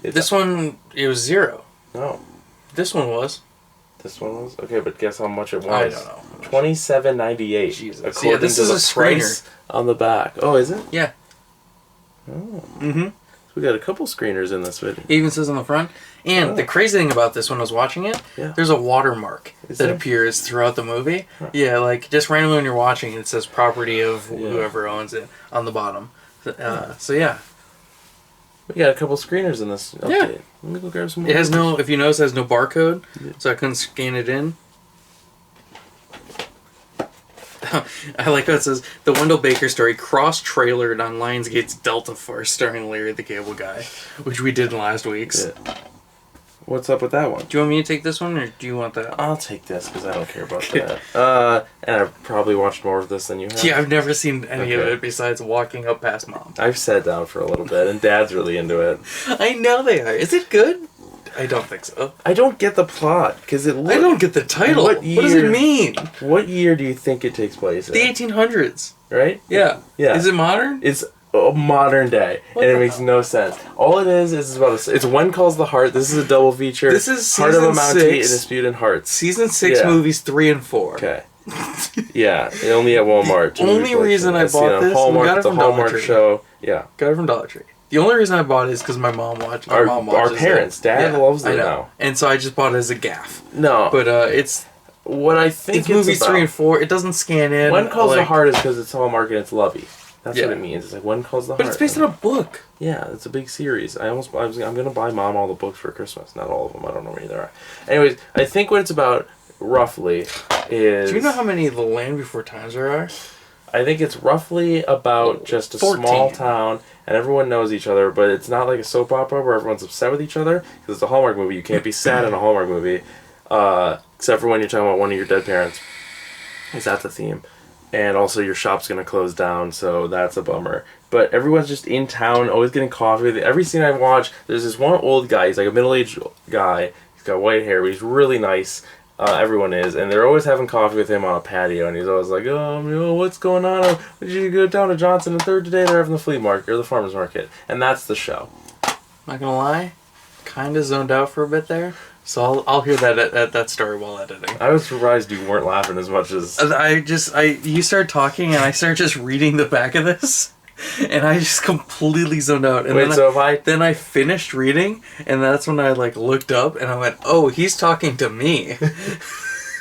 This one, it was $0. No. This one was. This one was? Okay, but guess how much it was? I don't know. $27.98. Jesus. According Yeah, this to is the a screener. price on the back. Oh, is it? Yeah. Oh. Mm-hmm. We got a couple screeners in this video. It even says on the front. And the crazy thing about this when I was watching it, there's a watermark that appears throughout the movie. Huh. Yeah, like just randomly when you're watching it says property of whoever owns it on the bottom. So yeah. We got a couple screeners in this update. Yeah. Let me go grab some more. It has no, if you notice, it has no barcode, so I couldn't scan it in. I like how it says, the Wendell Baker story cross-trailered on Lionsgate's Delta Force starring Larry the Cable Guy, which we did in last week's. Yeah. What's up with that one? Do you want me to take this one, or do you want that? I'll take this, because I don't care about that. And I've probably watched more of this than you have. Yeah, I've never seen any of it besides walking up past Mom. I've sat down for a little bit, and Dad's really into it. I know they are. Is it good? I don't think so. I don't get the plot, because it I don't get the title. What does it mean? What year do you think it takes place in? The 1800s. Right? Yeah. Yeah. Is it modern? It's modern day, and it makes no sense. All it is about it's When Calls the Heart. This is a double feature. This is Heart of a season Mountie and 6. Dispute in Hearts. Season 6 movies 3 and 4. Okay. Yeah, only at Walmart. The only reason I bought this, Hallmark, we got it from the Hallmark Dollar Tree. show. Yeah. Got it from Dollar Tree. The only reason I bought it is because my mom watched. Our watches parents, it. Dad loves it I know. now, and so I just bought it as a gaff. No, but it's what I think it's movies about. 3 and 4. It doesn't scan in. When Calls the Heart is because it's Hallmark and it's lovey. That's what it means. It's like When Calls the Heart. But it's based on a book. Yeah, it's a big series. I'm gonna buy Mom all the books for Christmas. Not all of them. I don't know where they are. Anyways, I think what it's about roughly is. Do you know how many The Land Before Times there are? I think it's roughly about just a 14. Small town, and everyone knows each other, but it's not like a soap opera where everyone's upset with each other, because it's a Hallmark movie. You can't be sad in a Hallmark movie, except for when you're talking about one of your dead parents. Is that the theme? And also your shop's going to close down, so that's a bummer. But everyone's just in town, always getting coffee. Every scene I watch, there's this one old guy. He's like a middle-aged guy. He's got white hair, but he's really nice. Everyone is, and they're always having coffee with him on a patio, and he's always like, what's going on? Did you go down to Johnson and Third today? They're having the flea market, or the farmer's market. And that's the show. Not gonna lie, kind of zoned out for a bit there. So I'll hear that story while editing. I was surprised you weren't laughing as much as... You start talking, and I start just reading the back of this. And I just completely zoned out. And then I finished reading, and that's when I looked up, and I went, "Oh, he's talking to me."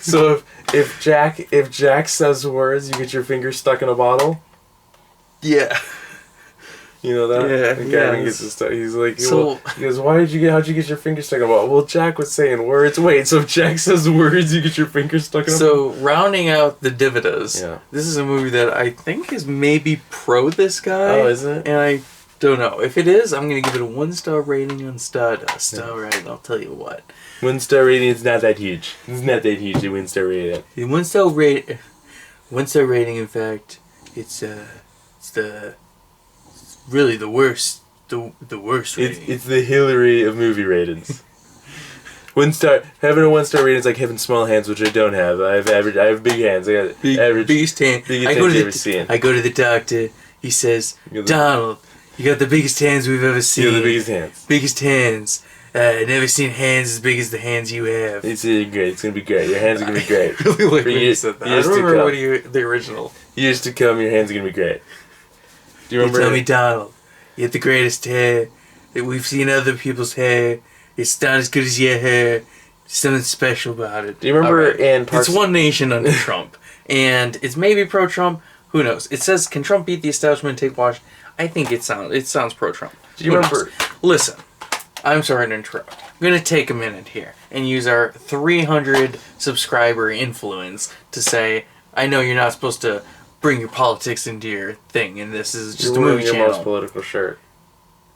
So if Jack says words, you get your finger stuck in a bottle. Yeah. You know that? Yeah. Gavin gets his stuff. He's like, he goes, how'd you get your finger stuck in a bottle? Well, Jack was saying words. Wait, so if Jack says words, you get your finger stuck in a bottle? So, rounding out the Dividas, this is a movie that I think is maybe pro this guy. Oh, is it? And I don't know. If it is, I'm going to give it a 1-star rating on Stardust. Yeah. Alright, I'll tell you what. 1-star rating is not that huge. It's not that huge, the 1-star rating. The 1-star rating, in fact, it's really the worst. The worst rating. It's the Hillary of movie ratings. 1-star. Having a 1-star rating is like having small hands, which I don't have. I have big hands. I got biggest hand. Biggest hands you've ever seen. I go to the doctor. He says, Donald, you got the biggest hands we've ever seen. You got the biggest hands. Biggest hands. Never seen hands as big as the hands you have. It's great. It's gonna be great. Your hands are gonna be great. I really like when you said that. I don't remember the original. Years to come, your hands are gonna be great. Do you remember? You tell me, Donald, you have the greatest hair. We've seen other people's hair. It's not as good as your hair. There's something special about it. Do you remember in It's one nation under Trump. And it's maybe pro-Trump. Who knows? It says, can Trump beat the establishment and take Washington? I think it sounds pro-Trump. Do you remember? Listen, I'm sorry to interrupt. I'm going to take a minute here and use our 300 subscriber influence to say, I know you're not supposed to bring your politics into your thing, and this is just a movie channel. Your most political shirt.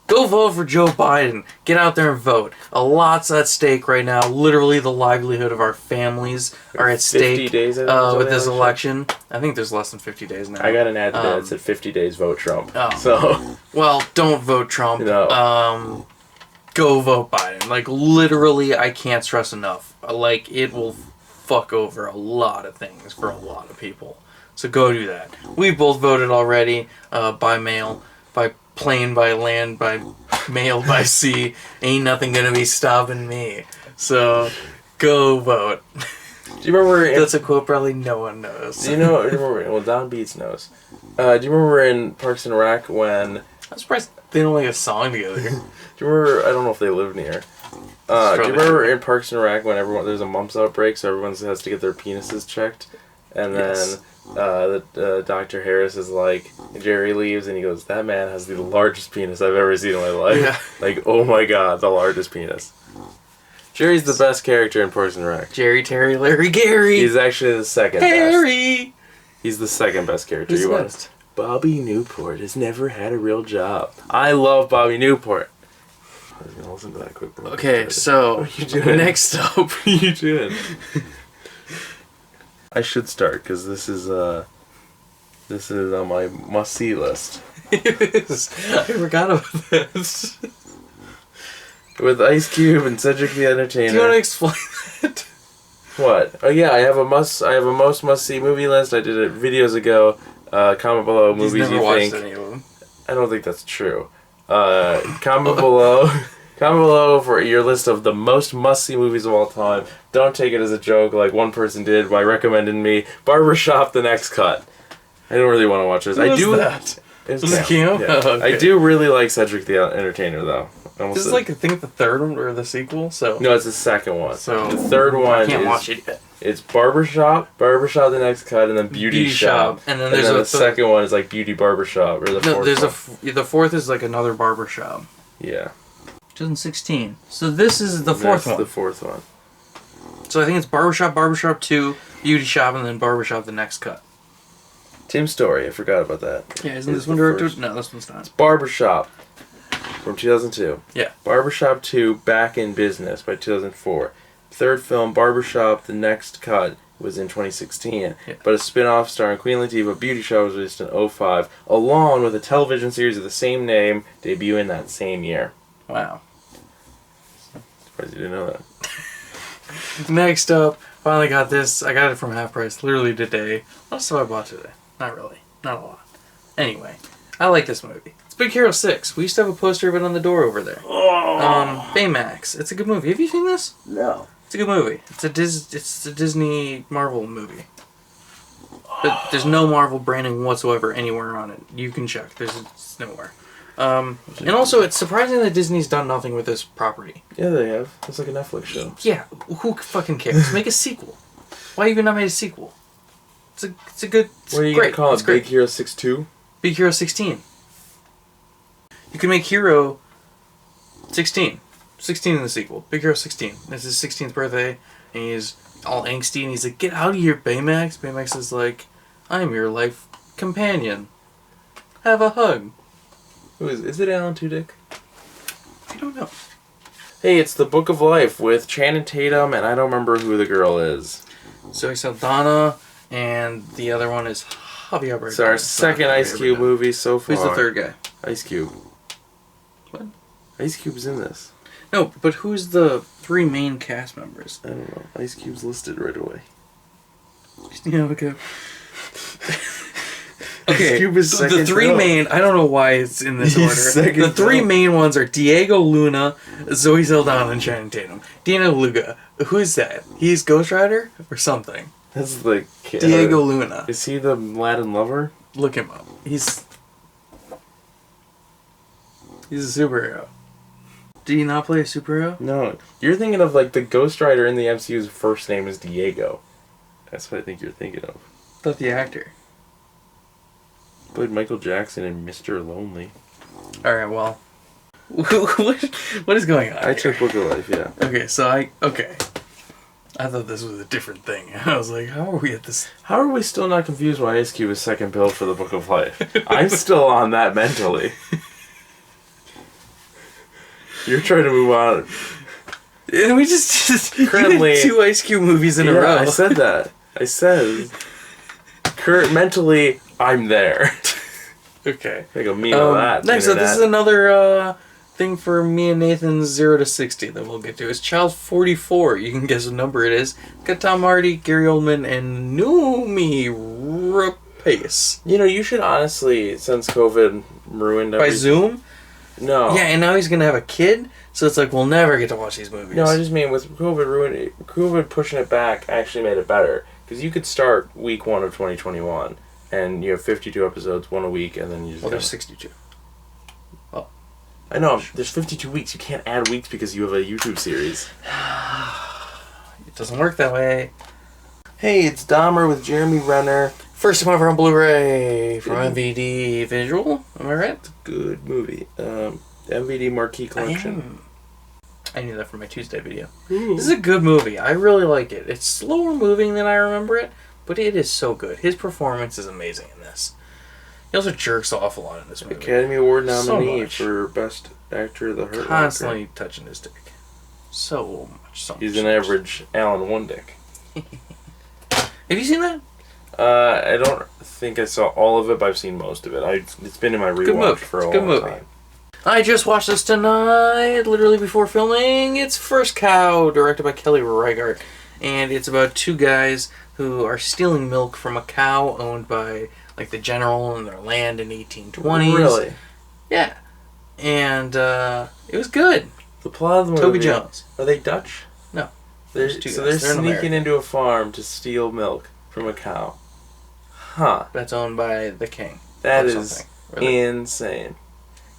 Go vote for Joe Biden. Get out there and vote. A lot's at stake right now. Literally, the livelihood of our families are at stake 50 days with this election. I think there's less than 50 days now. I got an ad today that said 50 days vote Trump. Oh. So, well, don't vote Trump. No. Go vote Biden. Literally, I can't stress enough. It will fuck over a lot of things for a lot of people. So go do that. We both voted already, by mail, by plane, by land, by mail, by sea. Ain't nothing gonna be stopping me. So, go vote. Do you remember... That's a quote probably no one knows. Do you remember... Well, Don Beats knows. Do you remember in Parks and Rec when... I'm surprised they don't like a song together. Do you remember... I don't know if they live near. Do you remember in Parks and Rec when there's a mumps outbreak, so everyone has to get their penises checked? And then Dr. Harris is like... Jerry leaves and he goes, that man has the largest penis I've ever seen in my life. Yeah. Like, oh my god, the largest penis. Jerry's the best character in Parks and Rec. Jerry, Terry, Larry, Gary. He's actually the second best. Harry. He's the second best character. Who's the best? Bobby Newport has never had a real job. I love Bobby Newport. I was gonna listen to that quick. Okay, so what are you doing? Next up, What are you doing? I should start because this is on my must-see list. I forgot about this. With Ice Cube and Cedric the Entertainer. Do you want to explain that? What? Oh yeah, I have a most must-see movie list. I did it videos ago. Comment below movies He's never you watched think. any of them. I don't think that's true. Comment below. Comment below for your list of the most must-see movies of all time. Don't take it as a joke like one person did by recommending me Barbershop: The Next Cut. I don't really want to watch this. What was that? It's Was it Cam? Yeah. Oh, okay. I do really like Cedric the Entertainer though. This is like I think the third one or the sequel. So no, it's the second one. So the third one I can't watch it yet. It's Barbershop, The Next Cut, and then Beauty Shop. And then there's the second one is like Beauty Barbershop, or the fourth. There's the fourth is like another barbershop. Yeah. 2016. So this is the fourth one. The fourth one. So I think it's Barbershop 2, Beauty Shop, and then Barbershop: The Next Cut. Tim Story, I forgot about that. Yeah, isn't this one directed? No, this one's not. Barbershop from 2002. Yeah. Barbershop 2, Back in Business by 2004. Third film, Barbershop: The Next Cut, was in 2016. Yeah. But a spin-off starring Queen Latifah, Beauty Shop, was released in 2005, along with a television series of the same name, debuting that same year. Wow. Surprised you didn't know that. Next up, finally got this. I got it from half price literally today. What else have I bought today? Not really. Not a lot. Anyway, I like this movie. It's Big Hero 6. We used to have a poster of it on the door over there. Baymax. It's a good movie. Have you seen this? No. It's a good movie. It's a Disney Marvel movie. But there's no Marvel branding whatsoever anywhere on it. You can check. It's nowhere. And also, it's surprising that Disney's done nothing with this property. Yeah, they have. It's like a Netflix show. Yeah, who fucking cares? Make a sequel. Why even not made a sequel? It's a good. What are you great. gonna call It's it? great. Big Hero 6-2? Big Hero 16. You can make Hero 16. 16 in the sequel. Big Hero 16. It's his 16th birthday, and he's all angsty, and he's like, "Get out of here, Baymax." Baymax is like, "I'm your life companion. Have a hug." Who is it? Alan Tudyk? I don't know. Hey, it's the Book of Life with Channing Tatum, and I don't remember who the girl is. Zoe Saldana, and the other one is Javier Bardem. It's our second Ice Cube movie so far. Who's the third guy? Ice Cube. What? Ice Cube's in this. No, but who's the three main cast members? I don't know. Ice Cube's listed right away. Yeah, okay. Okay, Ice Cube is second the three main... I don't know why it's in this order. The three main ones are Diego Luna, Zoe Saldana, and Channing Tatum. Diego Luna. Who is that? He's Ghost Rider? Or something? That's the kid. Diego Luna. Is he the Latin lover? Look him up. He's a superhero. Did he not play a superhero? No. You're thinking of like the Ghost Rider in the MCU's first name is Diego. That's what I think you're thinking of. I thought the actor. Played Michael Jackson in Mr. Lonely. Alright, well. What is going on I here? took Book of Life, yeah. Okay, so I thought this was a different thing. I was like, how are we at this? How are we still not confused why Ice Cube is second billed for the Book of Life? I'm still on that mentally. You're trying to move on. And we just Currently- you did 2 Ice Cube movies in a row. I said that. I said mentally, I'm there. Okay. Make a meme of that. Next, so internet. this is another thing for me and Nathan's 0 to 60 that we'll get to. It's Child 44. You can guess what number it is. Got Tom Hardy, Gary Oldman, and Noomi Rapace. You know, you should honestly, since COVID ruined By everything. Zoom? No. Yeah, and now he's gonna have a kid, so it's like we'll never get to watch these movies. No, I just mean with COVID pushing it back actually made it better. Because you could start week 1 of 2021, and you have 52 episodes, 1 a week, and then you just... Well, there's 62. Oh. I know, there's 52 weeks. You can't add weeks because you have a YouTube series. It doesn't work that way. Hey, it's Dahmer with Jeremy Renner. First time ever on Blu-ray from MVD Visual. Am I right? Good movie. MVD Marquee Collection. I knew that from my Tuesday video. Ooh. This is a good movie. I really like it. It's slower moving than I remember it, but it is so good. His performance is amazing in this. He also jerks off a lot in this movie. Academy Award nominee for Best Actor of the Hurt Locker. Constantly touching his dick. So much. He's an average Alan One Dick. Have you seen that? I don't think I saw all of it, but I've seen most of it. It's been in my rewatch for a long time. I just watched this tonight, literally before filming. It's First Cow, directed by Kelly Reichardt. And it's about 2 guys who are stealing milk from a cow owned by, like, the general and their land in the 1820s. Really? Yeah. And it was good. The plot of the movie... Toby Jones. Are they Dutch? No. They're sneaking into a farm to steal milk from a cow. Huh. That's owned by the king. That is insane.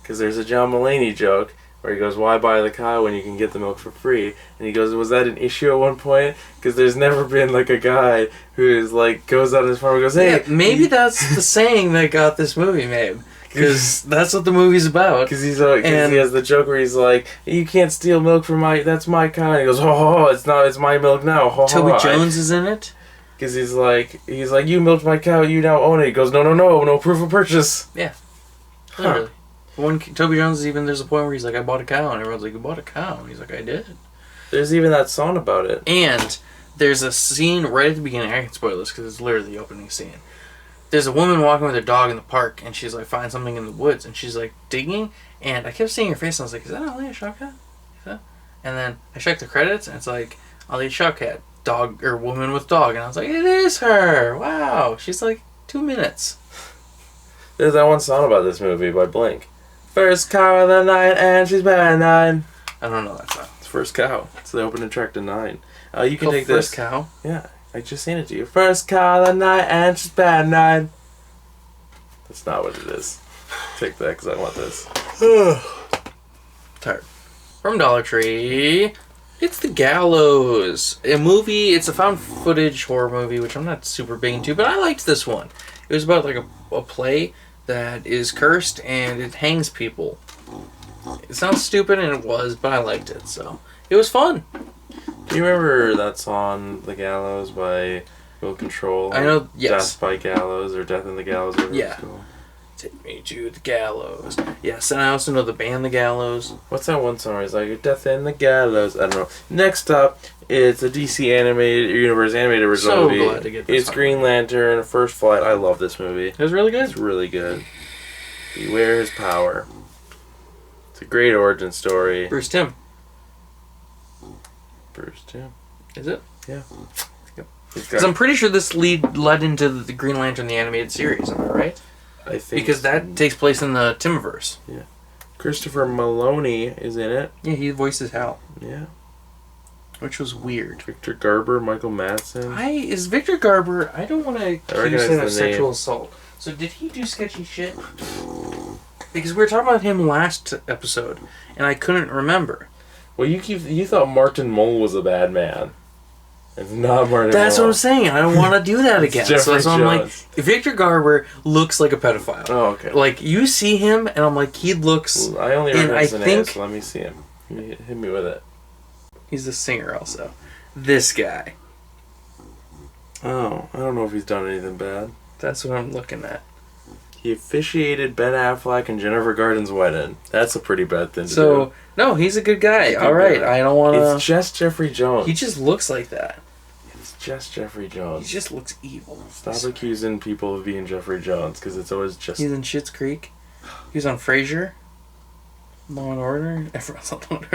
Because there's a John Mulaney joke where he goes, "Why buy the cow when you can get the milk for free?" And he goes, "Was that an issue at one point?" Because there's never been like a guy who is like goes out on his farm and goes, "Hey, yeah, maybe that's the saying that got this movie made." Because that's what the movie's about. Because he has the joke where he's like, "You can't steal milk from that's my cow." And he goes, "Oh, it's my milk now." Toby Jones is in it. Because he's like, "You milked my cow, you now own it." He goes, no proof of purchase. Yeah. Literally. Huh. Toby Jones is even, there's a point where he's like, "I bought a cow," and everyone's like, "You bought a cow?" And he's like, "I did." There's even that song about it. And there's a scene right at the beginning, I can spoil this because it's literally the opening scene. There's a woman walking with her dog in the park, and she's like, finds something in the woods, and she's like digging, and I kept seeing her face, and I was like, "Is that Alia Shawkat?" And then I checked the credits, and it's like, Alia Shawkat, dog, or woman with dog, and I was like, "It is her! Wow!" She's like 2 minutes. There's that one song about this movie by Blink. First cow of the night, and she's bad 9. I don't know that song. It's First Cow. It's the opening track to 9. You can take First this. Cow? Yeah, I just seen it to you. First cow of the night, and she's bad 9. That's not what it is. Take that, because I want this. Tired. From Dollar Tree, it's The Gallows. It's a found footage horror movie, which I'm not super big into, but I liked this one. It was about like a play that is cursed and it hangs people. It sounds stupid, and it was, but I liked it, so it was fun. Do you remember that song, The Gallows, by Will Control? I know, yes. Death by Gallows, or Death in the Gallows. Yeah. Take me to the gallows. Yes, and I also know the band The Gallows. What's that one song where it's like, "Death in the Gallows"? I don't know. Next up, it's a DC animated universe animated original movie. Glad to get this. It's Green Lantern, First Flight. I love this movie. It was really good. It's really good. Beware his power. It's a great origin story. Bruce Timm. Bruce Timm. Is it? Yeah. Because I'm pretty sure this led into the Green Lantern, the animated series. Am I right? I think because that takes place in the Timmverse. Yeah. Christopher Maloney is in it. Yeah, he voices Hal. Yeah. Which was weird. Victor Garber, Michael Madsen. Is Victor Garber... I don't want to accuse him of sexual assault. So did he do sketchy shit? Because we were talking about him last episode, and I couldn't remember. Well, you thought Martin Mull was a bad man. It's not Martin That's Mull. what I'm saying. I don't want to do that again. So that's why I'm like, Victor Garber looks like a pedophile. Oh, okay. Like, you see him, and I'm like, he looks... Well, I only recognize the name, so let me see him. Hit me with it. He's a singer also. This guy. Oh, I don't know if he's done anything bad. That's what I'm looking at. He officiated Ben Affleck and Jennifer Garden's wedding. That's a pretty bad thing to do. No, he's a good guy. All right, I don't want to... It's just Jeffrey Jones. He just looks like that. It's just Jeffrey Jones. He just looks evil. Stop accusing people of being Jeffrey Jones, because it's always just... He's in Schitt's Creek. He was on Frasier. Law and Order. Everyone's on Law and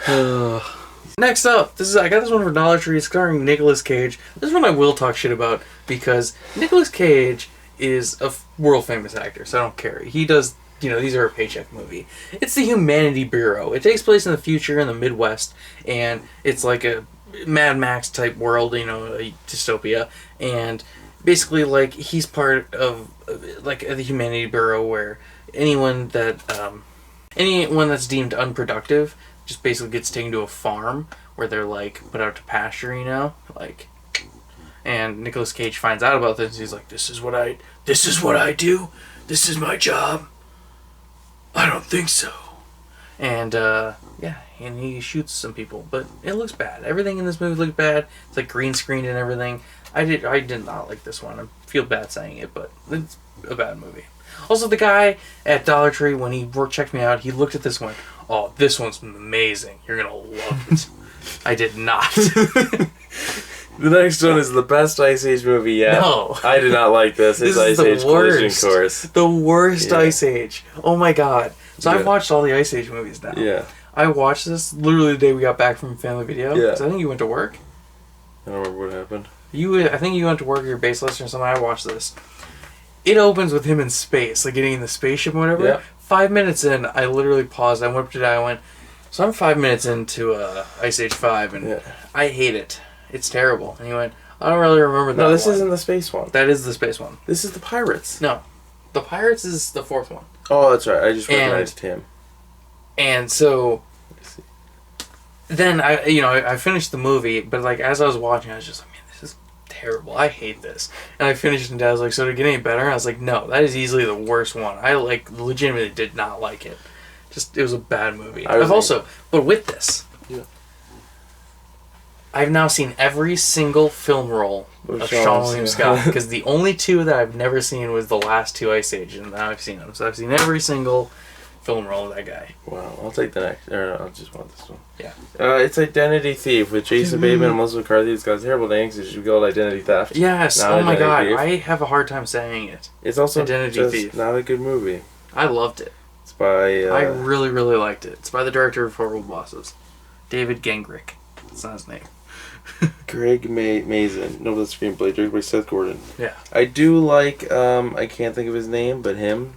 Order. Next up, I got this one from Dollar Tree. It's starring Nicolas Cage. This one I will talk shit about, because Nicolas Cage is a world famous actor, so I don't care. He does these are a paycheck movie. It's the Humanity Bureau. It takes place in the future in the Midwest, and it's like a Mad Max type world, a dystopia, and basically like he's part of like the Humanity Bureau where anyone that's deemed unproductive just basically gets taken to a farm where they're like put out to pasture, like. And Nicolas Cage finds out about this. And he's like, "This is what I do. This is my job. I don't think so." And and he shoots some people, but it looks bad. Everything in this movie looks bad. It's like green screened and everything. I did not like this one. I feel bad saying it, but it's a bad movie. Also, the guy at Dollar Tree, when he checked me out, he looked at this one. "Oh, this one's amazing. You're gonna love it." I did not. The next one is the best Ice Age movie yet. No. I did not like this. It's Ice Age Collision Course. The worst Ice Age. Oh my god. So Yeah. I've watched all the Ice Age movies now. Yeah. I watched this literally the day we got back from Family Video. Yeah. 'Cause I think you went to work. I don't remember what happened. I think you went to work at your base list or something. I watched this. It opens with him in space, like getting in the spaceship or whatever. Yeah. 5 minutes in, I literally paused. I went up to Dad. I went, "So I'm 5 minutes into Ice Age 5, and I hate it. It's terrible." And he went, "I don't really remember that." No, this one." isn't the space one. That is the space one. This is the Pirates. No. The Pirates is the fourth one. Oh, that's right. I just recognized him. And so then I finished the movie, but like as I was watching, I was just like, "Man, this is terrible. I hate this." And I finished, and Dad was like, "So did it get any better?" And I was like, "No, that is easily the worst one. I legitimately did not like it. Just it was a bad movie." But with this, I've now seen every single film role of Sean William Scott, because the only two that I've never seen was the last two Ice Age, and now I've seen them. So I've seen every single film role of that guy. Wow, I'll take the next. Or I'll just want this one. Yeah. It's Identity Thief with Jason Bateman and Melissa McCarthy. It's got terrible names. It should be called Identity Theft. Yes. Not oh my god, Thief. I have a hard time saying it. It's also Identity Thief. Not a good movie. I loved it. It's by. I really, really liked it. It's by the director of Horrible Bosses, David Gangrick. That's not his name. Greg Mazin. No, that's screenplay. Directed by Seth Gordon. Yeah. I do like. I can't think of his name, but him.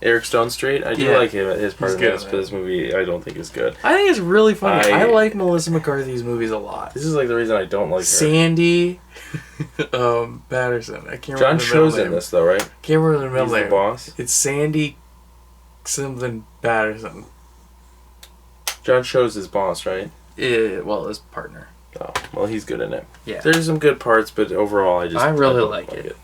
Eric Stone Street. I do like him at his part of this, but this movie I don't think is good. I think it's really funny. I like Melissa McCarthy's movies a lot. This is like the reason I don't like her. Sandy Patterson. I can't remember John the Cho's middle in name. this though, right? Can't remember the middle He's name. the boss. It's Sandy something Patterson. John Cho's his boss, right? Well, his partner. Oh, well, he's good in it. Yeah. There's some good parts, but overall, I really like it.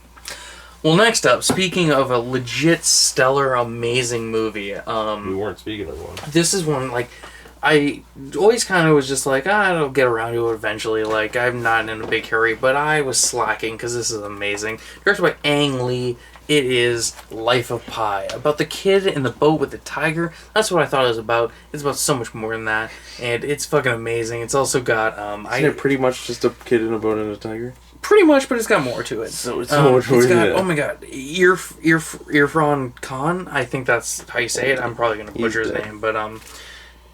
Well, next up, speaking of a legit, stellar, amazing movie, We weren't speaking of one. this is one, like, I always kind of was just like, I'll get around to it eventually, like, I'm not in a big hurry, but I was slacking, because this is amazing. Directed by Ang Lee, it is Life of Pi, about the kid in the boat with the tiger. That's what I thought it was about. It's about so much more than that, and it's fucking amazing. It's also got, Isn't it pretty much just a kid in a boat and a tiger? Pretty much, but it's got more to it. So it's so much more than that. Oh my god, Irfan Khan. I think that's how you say it. I'm probably gonna butcher his name, but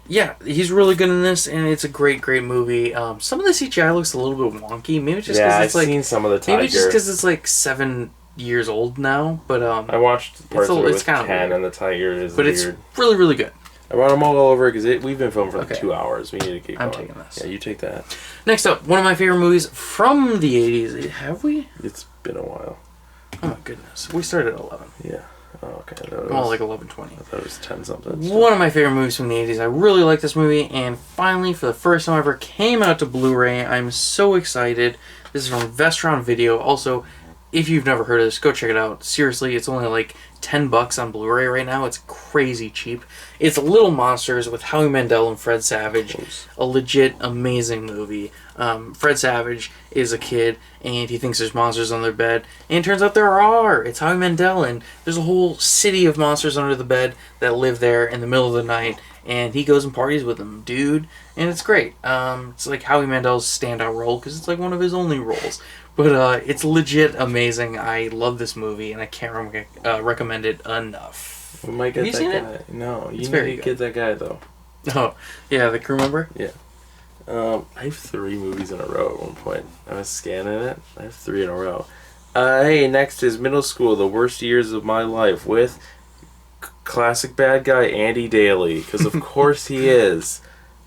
yeah, he's really good in this, and it's a great, great movie. Some of the CGI looks a little bit wonky. Maybe just because it's I've like seen some of the tiger. maybe just because it's like 7 years old now. But I watched parts of it with kind of Ken, weird. and the tiger is But weird. it's really, really good. I brought them all over because we've been filming for like Okay. 2 hours. We need to keep I'm going. taking this. Yeah, you take that. Next up, one of my favorite movies from the 80s. Have we? It's been a while. Oh my goodness, we started at 11. Yeah. Oh, okay. I thought it Well, was, like 11:20. I thought it was 10 something. One of my favorite movies from the 80s. I really like this movie, and finally, for the first time ever, came out to Blu-ray. I'm so excited. This is from Vestron Video. Also, if you've never heard of this, go check it out. Seriously, it's only like $10 on Blu-ray right now. It's crazy cheap. It's Little Monsters with Howie Mandel and Fred Savage. A legit amazing movie. Fred Savage is a kid, and he thinks there's monsters on their bed, and it turns out there are. It's Howie Mandel, and there's a whole city of monsters under the bed that live there in the middle of the night, and he goes and parties with them, dude, and it's great. It's like Howie Mandel's standout role, because it's like one of his only roles. But it's legit amazing. I love this movie, and I can't recommend it enough. We might get Have you that seen guy. it? No, you It's need very to good. get that guy though. Oh, yeah, the crew member? Yeah. I have 3 movies in a row at one point. I was scanning it. I have 3 in a row. Hey, next is Middle School, The Worst Years of My Life with classic bad guy Andy Daly, because of course he is.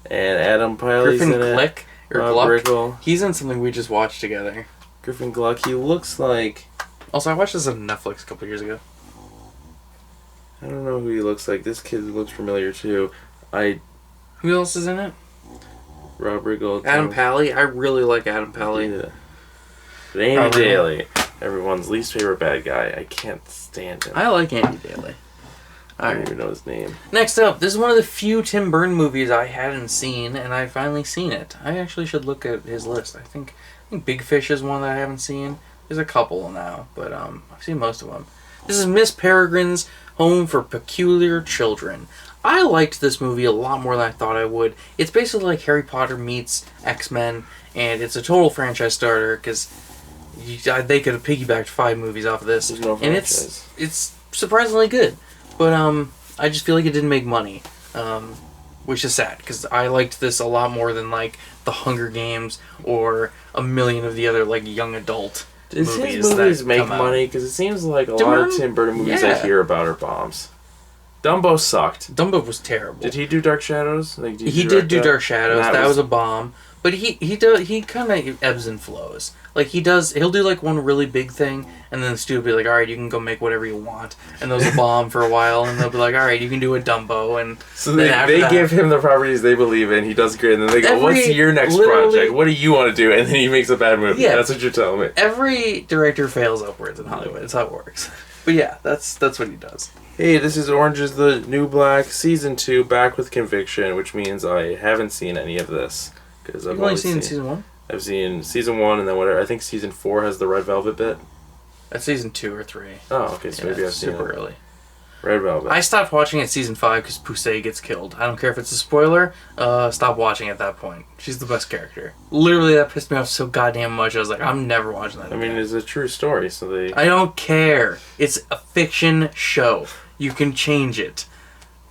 And Adam Piley's Griffin in Glick, it. or Rob Gluck. Riggle. He's in something we just watched together. Griffin Gluck. He looks like... Also, I watched this on Netflix a couple years ago. I don't know who he looks like. This kid looks familiar too. Who else is in it? Rob Riggle. Adam Pally. I really like Adam Pally. Yeah. But Andy Daly, everyone's least favorite bad guy. I can't stand him. I like Andy Daly. I don't even know his name. Next up, this is one of the few Tim Burton movies I hadn't seen, and I've finally seen it. I actually should look at his list. I think Big Fish is one that I haven't seen. There's a couple now, but I've seen most of them. This is Miss Peregrine's Home for Peculiar Children. I liked this movie a lot more than I thought I would. It's basically like Harry Potter meets X-Men, and it's a total franchise starter because they could have piggybacked 5 movies off of this. There's no franchise. And it's surprisingly good. But I just feel like it didn't make money, which is sad because I liked this a lot more than like The Hunger Games or a million of the other like young adult Does movies. his movies that make come out. money? Because it seems like a lot of Tim Burton movies I hear about are bombs. Dumbo sucked. Dumbo was terrible. Did he do Dark Shadows? Like, He did do Dark Shadows. That was a bomb. But he kind of ebbs and flows. Like he'll do like one really big thing, and then the studio will be like, all right, you can go make whatever you want, and those will bomb for a while, and they'll be like, all right, you can do a Dumbo, and so they give him the properties they believe in. He does great, and then they go, what's your next project? What do you want to do? And then he makes a bad movie. Yeah, that's what you're telling me. Every director fails upwards in Hollywood. That's how it works. But yeah, that's what he does. Hey, this is Orange is the New Black, Season 2, back with Conviction, which means I haven't seen any of this. Because I've only seen Season 1? I've seen Season 1 and then whatever. I think Season 4 has the Red Velvet bit. That's Season 2 or 3. Oh, okay, so maybe I've seen it. Super early. Red Velvet. I stopped watching at Season 5 because Poussey gets killed. I don't care if it's a spoiler. Stop watching at that point. She's the best character. Literally, that pissed me off so goddamn much. I was like, I'm never watching that again. I mean, it's a true story, so they... I don't care. It's a fiction show. You can change it.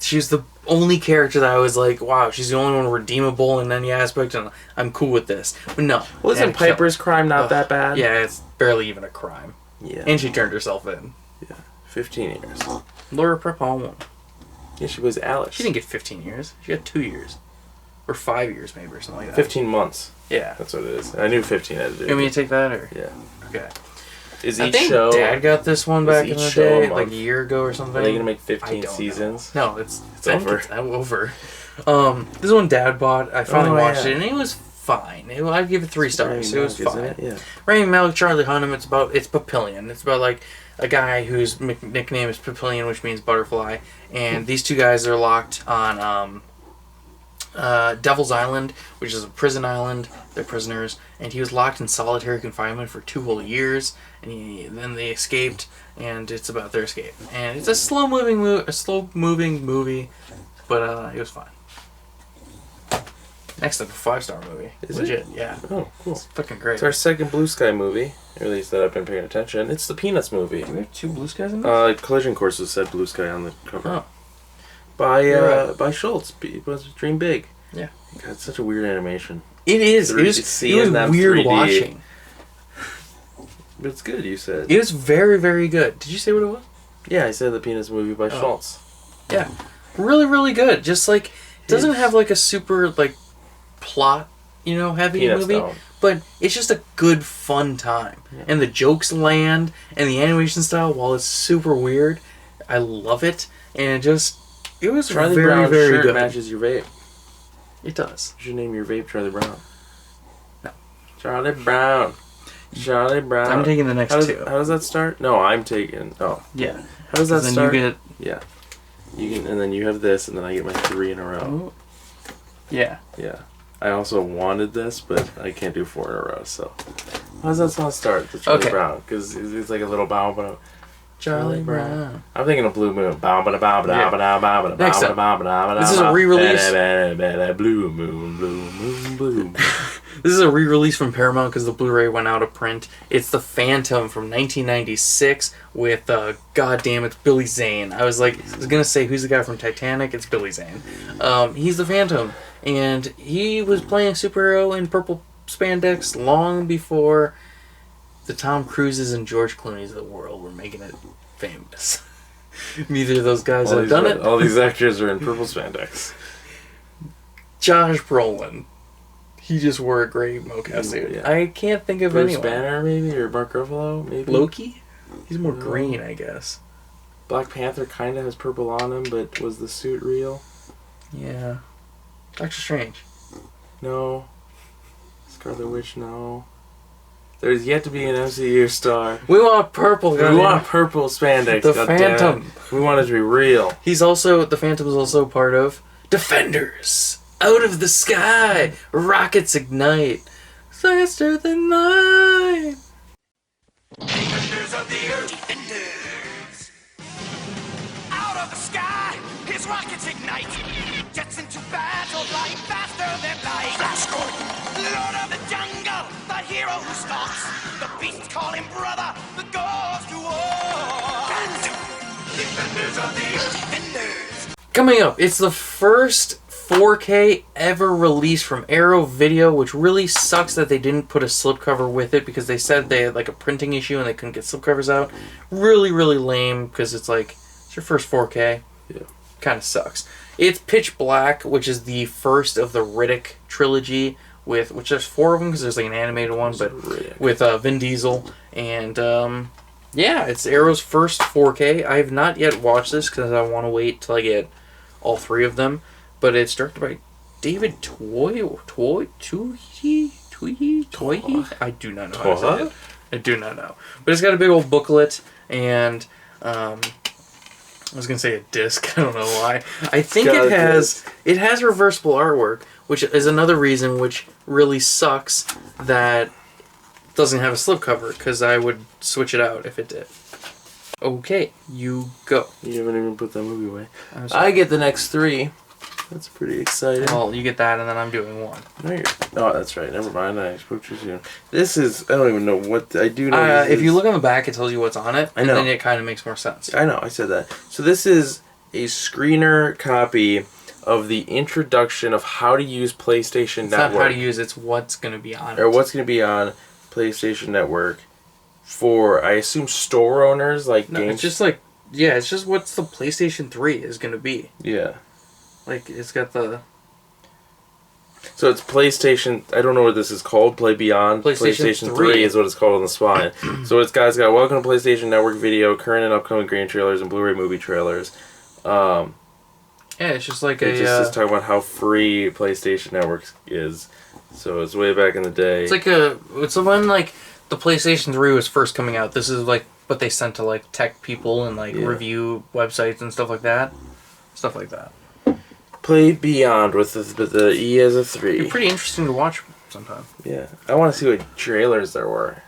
She's the only character that I was like, wow, she's the only one redeemable in any aspect, and I'm cool with this. But no. Well, isn't Piper's crime not that bad? Yeah, it's barely even a crime. Yeah. And she turned herself in. Yeah. 15 years. Laura Prepon. Yeah, she was Alice. She didn't get 15 years. She got 2 years. Or 5 years, maybe, or something like that. 15 months. Yeah. That's what it is. I knew 15 had to do. You want me to take that, or? Yeah. Okay. I think Dad got this one back in the day, like a year ago or something. Are they going to make 15 seasons? No, it's over. It's over. This one Dad bought. I finally watched it, and it was fine. I'd give it 3 stars. It was fine. Yeah. Rami Malek, Charlie Hunnam. It's Papillion. It's about like a guy whose nickname is Papillion, which means butterfly, and these two guys are locked on Devil's Island, which is a prison island. They're prisoners, and he was locked in solitary confinement for 2 whole years, and then they escaped, and it's about their escape. And it's a slow moving movie, but it was fine. Next up, a 5-star movie. Legit, yeah. Oh, cool. It's fucking great. It's our second Blue Sky movie, or at least that I've been paying attention. It's the Peanuts movie. Do we have 2 Blue Skies in this? Collision Courses said Blue Sky on the cover. Oh. By Schultz. It was Dream Big. Yeah. God, it's such a weird animation. It is. It was weird 3D. watching. But it's good, you said. It was very, very good. Did you say what it was? Yeah, I said the Peanuts movie by Schultz. Yeah. Really, really good. Just like, it doesn't have like a super like plot, heavy Peanuts movie. don't. But it's just a good, fun time. Yeah. And the jokes land, and the animation style, while it's super weird, I love it. And it was Charlie very, Brown very shirt good. matches your vape. It does. You should name your vape Charlie Brown. No. Charlie Brown. Charlie Brown. I'm taking the next 2. How does that start? No, I'm taking... Oh. Yeah. How does that start? You get... Yeah. And then you have this, and then I get my 3 in a row. Ooh. Yeah. Yeah. I also wanted this, but I can't do 4 in a row, so... How does that song start? The Charlie Brown. Because it's like a little bow, but... Charlie Brown. I'm thinking of Blue Moon. Next up. This is a re-release. Blue Moon, Blue Moon, Blue Moon. This is a re-release from Paramount because the Blu-ray went out of print. It's The Phantom from 1996 with, goddamn, it's Billy Zane. I was gonna say, who's the guy from Titanic? It's Billy Zane. He's the Phantom, and he was playing a superhero in purple spandex long before the Tom Cruises and George Clooney's of the world were making it famous. Neither of those guys have done it. All these actors are in purple spandex. Josh Brolin. He just wore a gray mocap suit. Yeah. I can't think of Bruce anyone. Banner, maybe? Or Mark Ruffalo, maybe? Loki? He's more green, I guess. Black Panther kind of has purple on him, but was the suit real? Yeah. Doctor Strange. No. Scarlet Witch, no. There's yet to be an MCU star. We want purple, We want purple spandex. The goddamn. Phantom. We want it to be real. The Phantom is also part of Defenders. Out of the sky, rockets ignite. Faster than light. Defenders of the earth. Defenders. Out of the sky, his rockets ignite. Jets into battle, flying faster than light. Flash Gordon, Lord of the jungle, the hero who stalks. The beasts call him brother, the gods to war. Defenders of the earth. Defenders. Coming up, it's the first 4K ever released from Arrow Video, which really sucks that they didn't put a slipcover with it because they said they had like a printing issue and they couldn't get slipcovers out. Really, really lame because it's like, it's your first 4K. Yeah. Kind of sucks. It's Pitch Black, which is the first of the Riddick trilogy, which there's 4 of them because there's like an animated one, but with Vin Diesel. And yeah, it's Arrow's first 4K. I have not yet watched this because I want to wait till I get all 3 of them. But it's directed by David Twohy? I do not know how to say it. I do not know. But it's got a big old booklet and I was gonna say a disc. I don't know why. I think it has reversible artwork, which is another reason which really sucks that it doesn't have a slipcover because I would switch it out if it did. Okay, you go. You haven't even put that movie away. I get the next 3. That's pretty exciting. Well, you get that, and then I'm doing 1. Oh, that's right. Never mind. I spoke too soon. This is... I don't even know what... I do know if you look on the back, it tells you what's on it, and then it kind of makes more sense. I know. I said that. So this is a screener copy of the introduction of how to use PlayStation Network. It's not how to use it, it's what's going to be on it. Or what's going to be on PlayStation Network for, I assume, store owners, like games. It's just like... Yeah, it's just what the PlayStation 3 is going to be. Yeah. Like, it's got the... So it's PlayStation... I don't know what this is called. Play Beyond. PlayStation 3 is what it's called on the spine. So it's got Welcome to PlayStation Network Video, current and upcoming game trailers, and Blu-ray movie trailers. Yeah, it's just like It just is talking about how free PlayStation Network is. So it's way back in the day. It's like it's when, like, the PlayStation 3 was first coming out. This is, like, what they sent to, like, tech people and, like, review websites and stuff like that. Stuff like that. Play Beyond with the E as a 3. It'd be pretty interesting to watch sometime. Yeah. I want to see what trailers there were.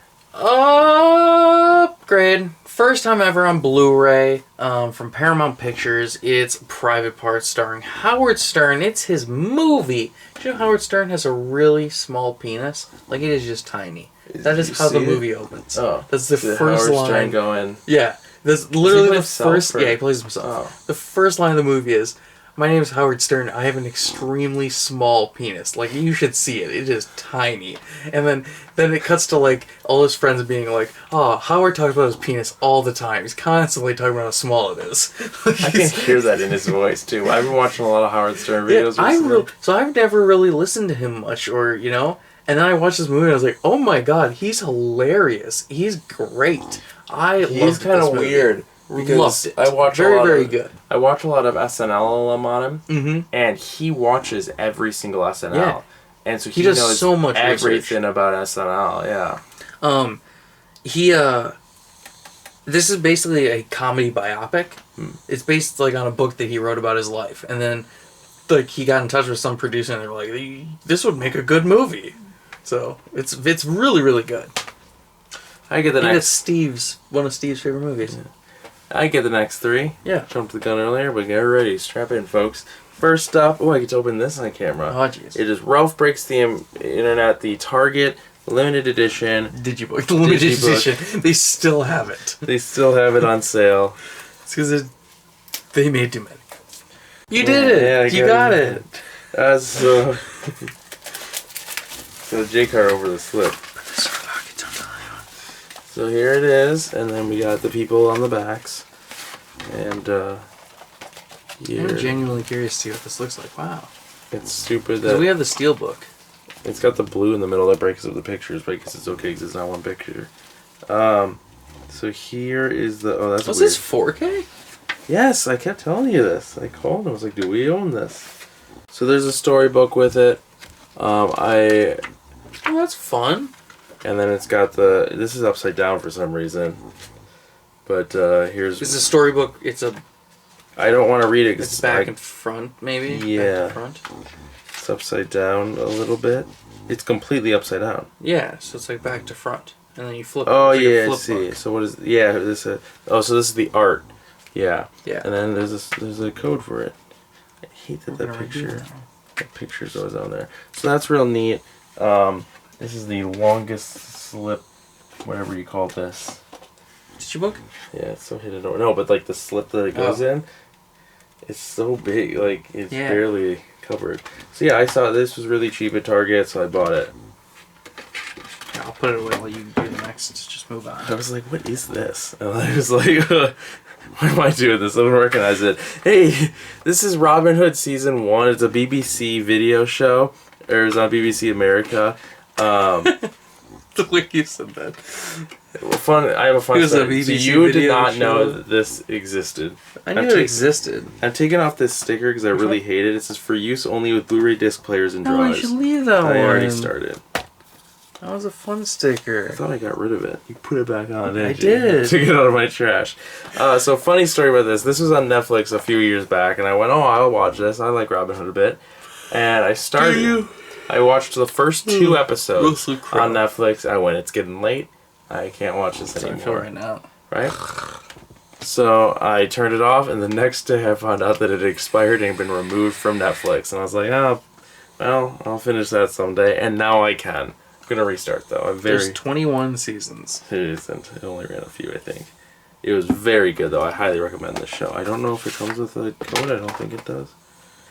Upgrade. First time ever on Blu-ray from Paramount Pictures. It's Private Parts starring Howard Stern. It's his movie. Do you know Howard Stern has a really small penis? Like, it is just tiny. That is how the movie opens. Oh. That's the first Howard line. Stern going... Yeah. That's literally the first... Or? Yeah, he plays himself. Oh. The first line of the movie is, "My name is Howard Stern. I have an extremely small penis." Like, you should see it. It is tiny. And then it cuts to, like, all his friends being like, "Oh, Howard talks about his penis all the time. He's constantly talking about how small it is." I can hear that in his voice, too. I've been watching a lot of Howard Stern videos recently. So I've never really listened to him much, or, you know? And then I watched this movie and I was like, oh my god, he's hilarious. He's great. He's kind of weird. Because loved it. I watch very good. I watch a lot of SNL on him, and he watches every single SNL, Yeah. and so He does knows so much everything about SNL. Yeah, this is basically a comedy biopic. It's based like on a book that he wrote about his life, and then like he got in touch with some producer, and they're like, "This would make a good movie." So it's really, really good. I get the next. It's one of Steve's favorite movies. Yeah. I get the next 3. Yeah. Jumped the gun earlier, but get ready. Strap in, folks. First up, I get to open this on camera. Oh, jeez. It is Ralph Breaks the Internet, the Target limited edition. Digibook. The limited edition. They still have it. They still have it on sale. It's because they made too many. You did it! Yeah, you got it! So J-car over the slip. So here it is, and then we got the people on the backs. And I'm genuinely curious to see what this looks like. Wow. it's stupid Because that we have the steel book. it's got the blue in the middle that breaks up the pictures, but I guess it's okay because it's not one picture. So here is the that's Was weird. this 4K? Yes, I kept telling you this. I called and I was like, do we own this? So there's a storybook with it. Oh, that's fun. And then it's got this is upside down for some reason. But here's... It's a storybook. I don't want to read it. It's back and front, maybe? Yeah. Back and front. It's upside down a little bit. It's completely upside down. Yeah, so it's like back to front. And then you flip it. Oh, It's like a yeah, I flip see. book. So what is... Yeah, so this is the art. Yeah. Yeah. And then there's a code for it. I hate that We're gonna redo that picture's always on there. So that's real neat. This is the longest slip, whatever you call this. Tissue book? Yeah, it's so hidden over. No, but like the slip that it goes in, it's so big, like it's barely covered. So yeah, I saw this was really cheap at Target, so I bought it. Yeah, I'll put it away while you do the next. Just move on. I was like, what is this? And I was like, why am I doing this? I don't recognize it. Hey, this is Robin Hood Season 1. It's a BBC video show. It was on BBC America. The way you said that. I have a fun It was a story. So BBC you did video not show. know that this existed. I knew it existed. I'm taking off this sticker because I really hate it. It says for use only with Blu-ray disc players and No, drawers. you should leave that one. I already started. That was a fun sticker. I thought I got rid of it. You put it back on, didn't I you? did. Took it out of my trash. So funny story about this. This was on Netflix a few years back, and I went, oh, I'll watch this. I like Robin Hood a bit. And I started. Do you? I watched the first 2 episodes Mostly crap. on Netflix. I went, it's getting late. I can't watch this That's how I anymore. feel right now. Right? So I turned it off, and the next day I found out that it had expired and had been removed from Netflix. And I was like, oh, well, I'll finish that someday. And now I can. I'm going to restart, though. There's 21 seasons. It isn't. It only ran a few, I think. It was very good, though. I highly recommend this show. I don't know if it comes with a code. I don't think it does.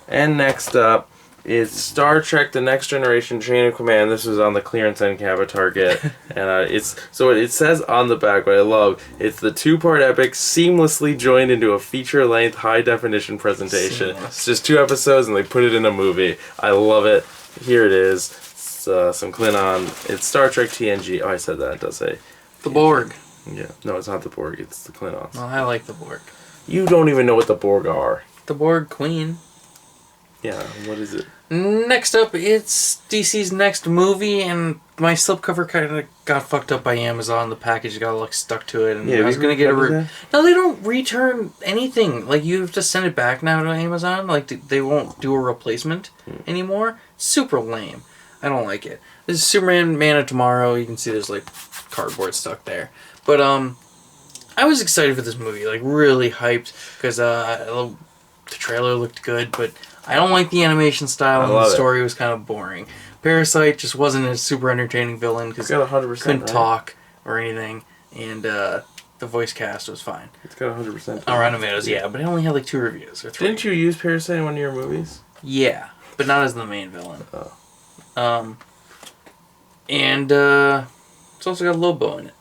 And next up is Star Trek: The Next Generation Chain of Command. This was on the clearance end cap at Target. And it says on the back, what I love, it's the 2-part epic seamlessly joined into a feature-length high-definition presentation. Seamless. It's just 2 episodes, and they put it in a movie. I love it. Here it is. It's some Klingon. It's Star Trek TNG. Oh, I said that. It does say. The Borg. Yeah. No, it's not the Borg. It's the Klingons. Well, I like the Borg. You don't even know what the Borg are. The Borg Queen. Yeah, what is it? Next up, it's DC's next movie, and my slipcover kind of got fucked up by Amazon. The package got like stuck to it, and I was gonna get a. No, they don't return anything. Like you have to send it back now to Amazon. Like they won't do a replacement anymore. Super lame. I don't like it. This is Superman Man of Tomorrow. You can see there's like cardboard stuck there, but I was excited for this movie. Like really hyped because the trailer looked good, but I don't like the animation style, and the story was kind of boring. Parasite just wasn't a super entertaining villain because couldn't talk or anything, and the voice cast was fine. It's got 100%. On Rotten Tomatoes, yeah, but it only had like 2 reviews or 3. Didn't you use Parasite in one of your movies? Yeah, but not as the main villain. Oh. And it's also got Lobo in it,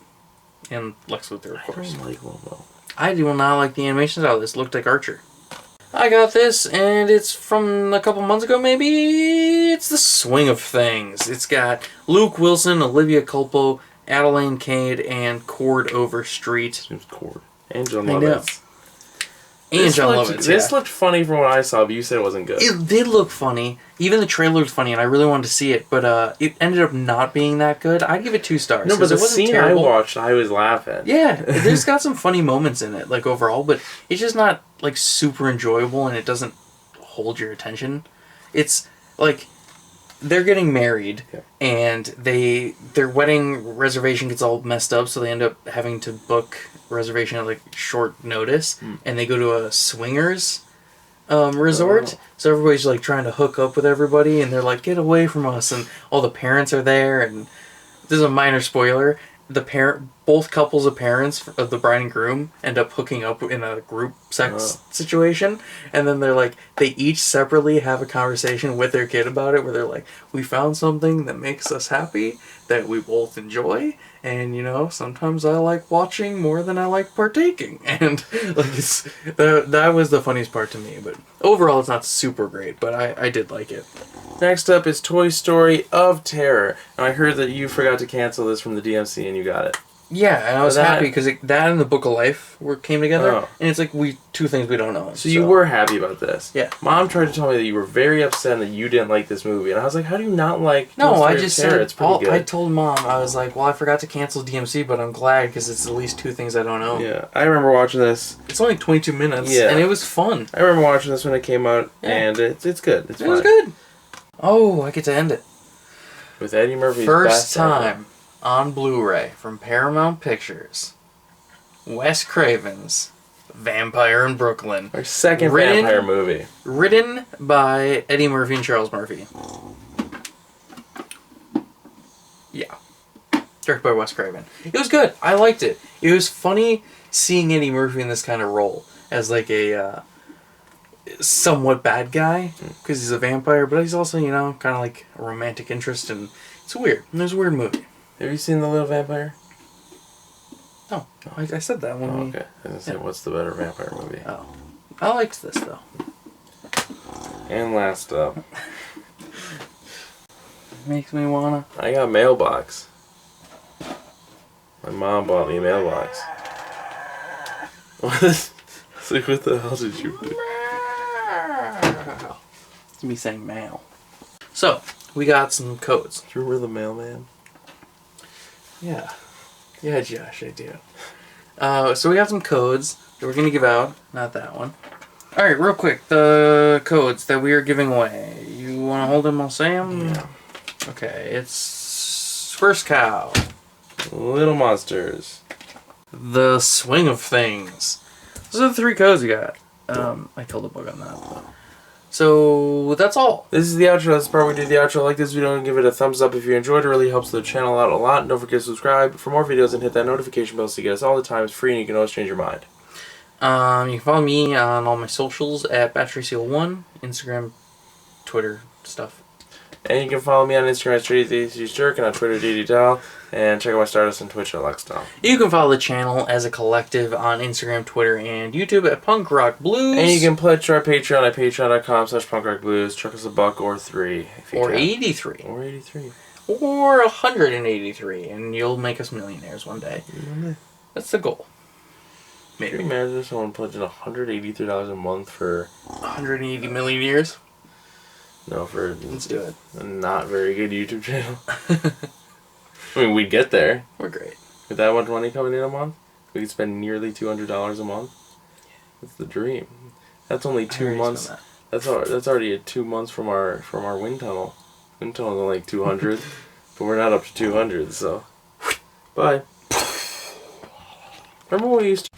and Lex Luthor, of course. I don't like Lobo. I do not like the animation style. This looked like Archer. I got this, and it's from a couple months ago, maybe. It's The Swing of Things. It's got Luke Wilson, Olivia Culpo, Adelaine Cade, and Cord Overstreet. It was Cord. And John I know. Lovitz. And John Lovitz, This looked funny from what I saw, but you said it wasn't good. It did look funny. Even the trailer looked funny, and I really wanted to see it, but it ended up not being that good. I'd give it 2 stars. No, but the it wasn't scene terrible. I watched, I was laughing. Yeah, there's got some funny moments in it, like overall, but it's just not like super enjoyable, and it doesn't hold your attention. It's like they're getting married, and their wedding reservation gets all messed up, so they end up having to book reservation at like short notice, and they go to a swingers resort. So everybody's like trying to hook up with everybody, and they're like, "Get away from us!" And all the parents are there, and this is a minor spoiler. both couples of parents of the bride and groom end up hooking up in a group sex situation, and then they each separately have a conversation with their kid about it, where they're like, we found something that makes us happy, that we both enjoy, and sometimes I like watching more than I like partaking, and that was the funniest part to me. But overall, it's not super great, but I did like it. Next up is Toy Story of Terror. And I heard that you forgot to cancel this from the DMC and you got it. Yeah, and I was happy because that and the Book of Life came together, and it's like two things we don't own. So you were happy about this? Yeah. Mom tried to tell me that you were very upset and that you didn't like this movie, and I was like, how do you not like? No, I just said it's pretty good. I told Mom, I was like, well, I forgot to cancel DMC, but I'm glad because it's at least two things I don't own. Yeah, I remember watching this. It's only 22 minutes, and it was fun. I remember watching this when it came out, and it's good. It was good. Oh, I get to end it with Eddie Murphy's first time on Blu-ray from Paramount Pictures. Wes Craven's Vampire in Brooklyn. Our second vampire movie. Written by Eddie Murphy and Charles Murphy. Yeah. Directed by Wes Craven. It was good. I liked it. It was funny seeing Eddie Murphy in this kind of role as like a somewhat bad guy because he's a vampire, but he's also, kind of like a romantic interest, and it's weird. It was a weird movie. Have you seen The Little Vampire? No. I said that when okay. I was gonna say, what's the better vampire movie? Oh. I liked this, though. And last up. Makes me wanna... I got Mailbox. My mom bought me a mailbox. What the hell did you do? It's me saying mail. So, we got some codes. Do you remember the mailman? Yeah. Yeah, Josh, I do. So we got some codes that we're going to give out. Not that one. Alright, real quick. The codes that we are giving away. You want to hold them? I'll say them? Yeah. Okay, it's First Cow. Little Monsters. The Swing of Things. Those are the 3 codes we got. I killed a bug on that. Though. So, that's all. This is the outro. That's the part we do the outro. Like this video and give it a thumbs up if you enjoyed it. It really helps the channel out a lot. And don't forget to subscribe for more videos and hit that notification bell so you get us all the time. It's free and you can always change your mind. You can follow me on all my socials at BatterySeal1, Instagram, Twitter, stuff. And you can follow me on Instagram at StreetJerk and on Twitter DDDal. And check out my Stardust on Twitch at LuxDal. You can follow the channel as a collective on Instagram, Twitter, and YouTube at Punk Rock Blues. And you can pledge to our Patreon at patreon.com/punkrockblues. Chuck us $1 or $3 if you or can. 83. Or 83. Or 183, and you'll make us millionaires one day. Mm-hmm. That's the goal. Maybe. Can you imagine someone pledging $183 a month for 180 million years? No, for Let's do it. a not very good YouTube channel. I mean, we'd get there. We're great. With that much money coming in a month, we could spend nearly $200 a month. That's the dream. That's only 2 months. That's already 2 months from our wind tunnel. Wind tunnel's only like 200, but we're not up to 200. So, bye. Remember when we used to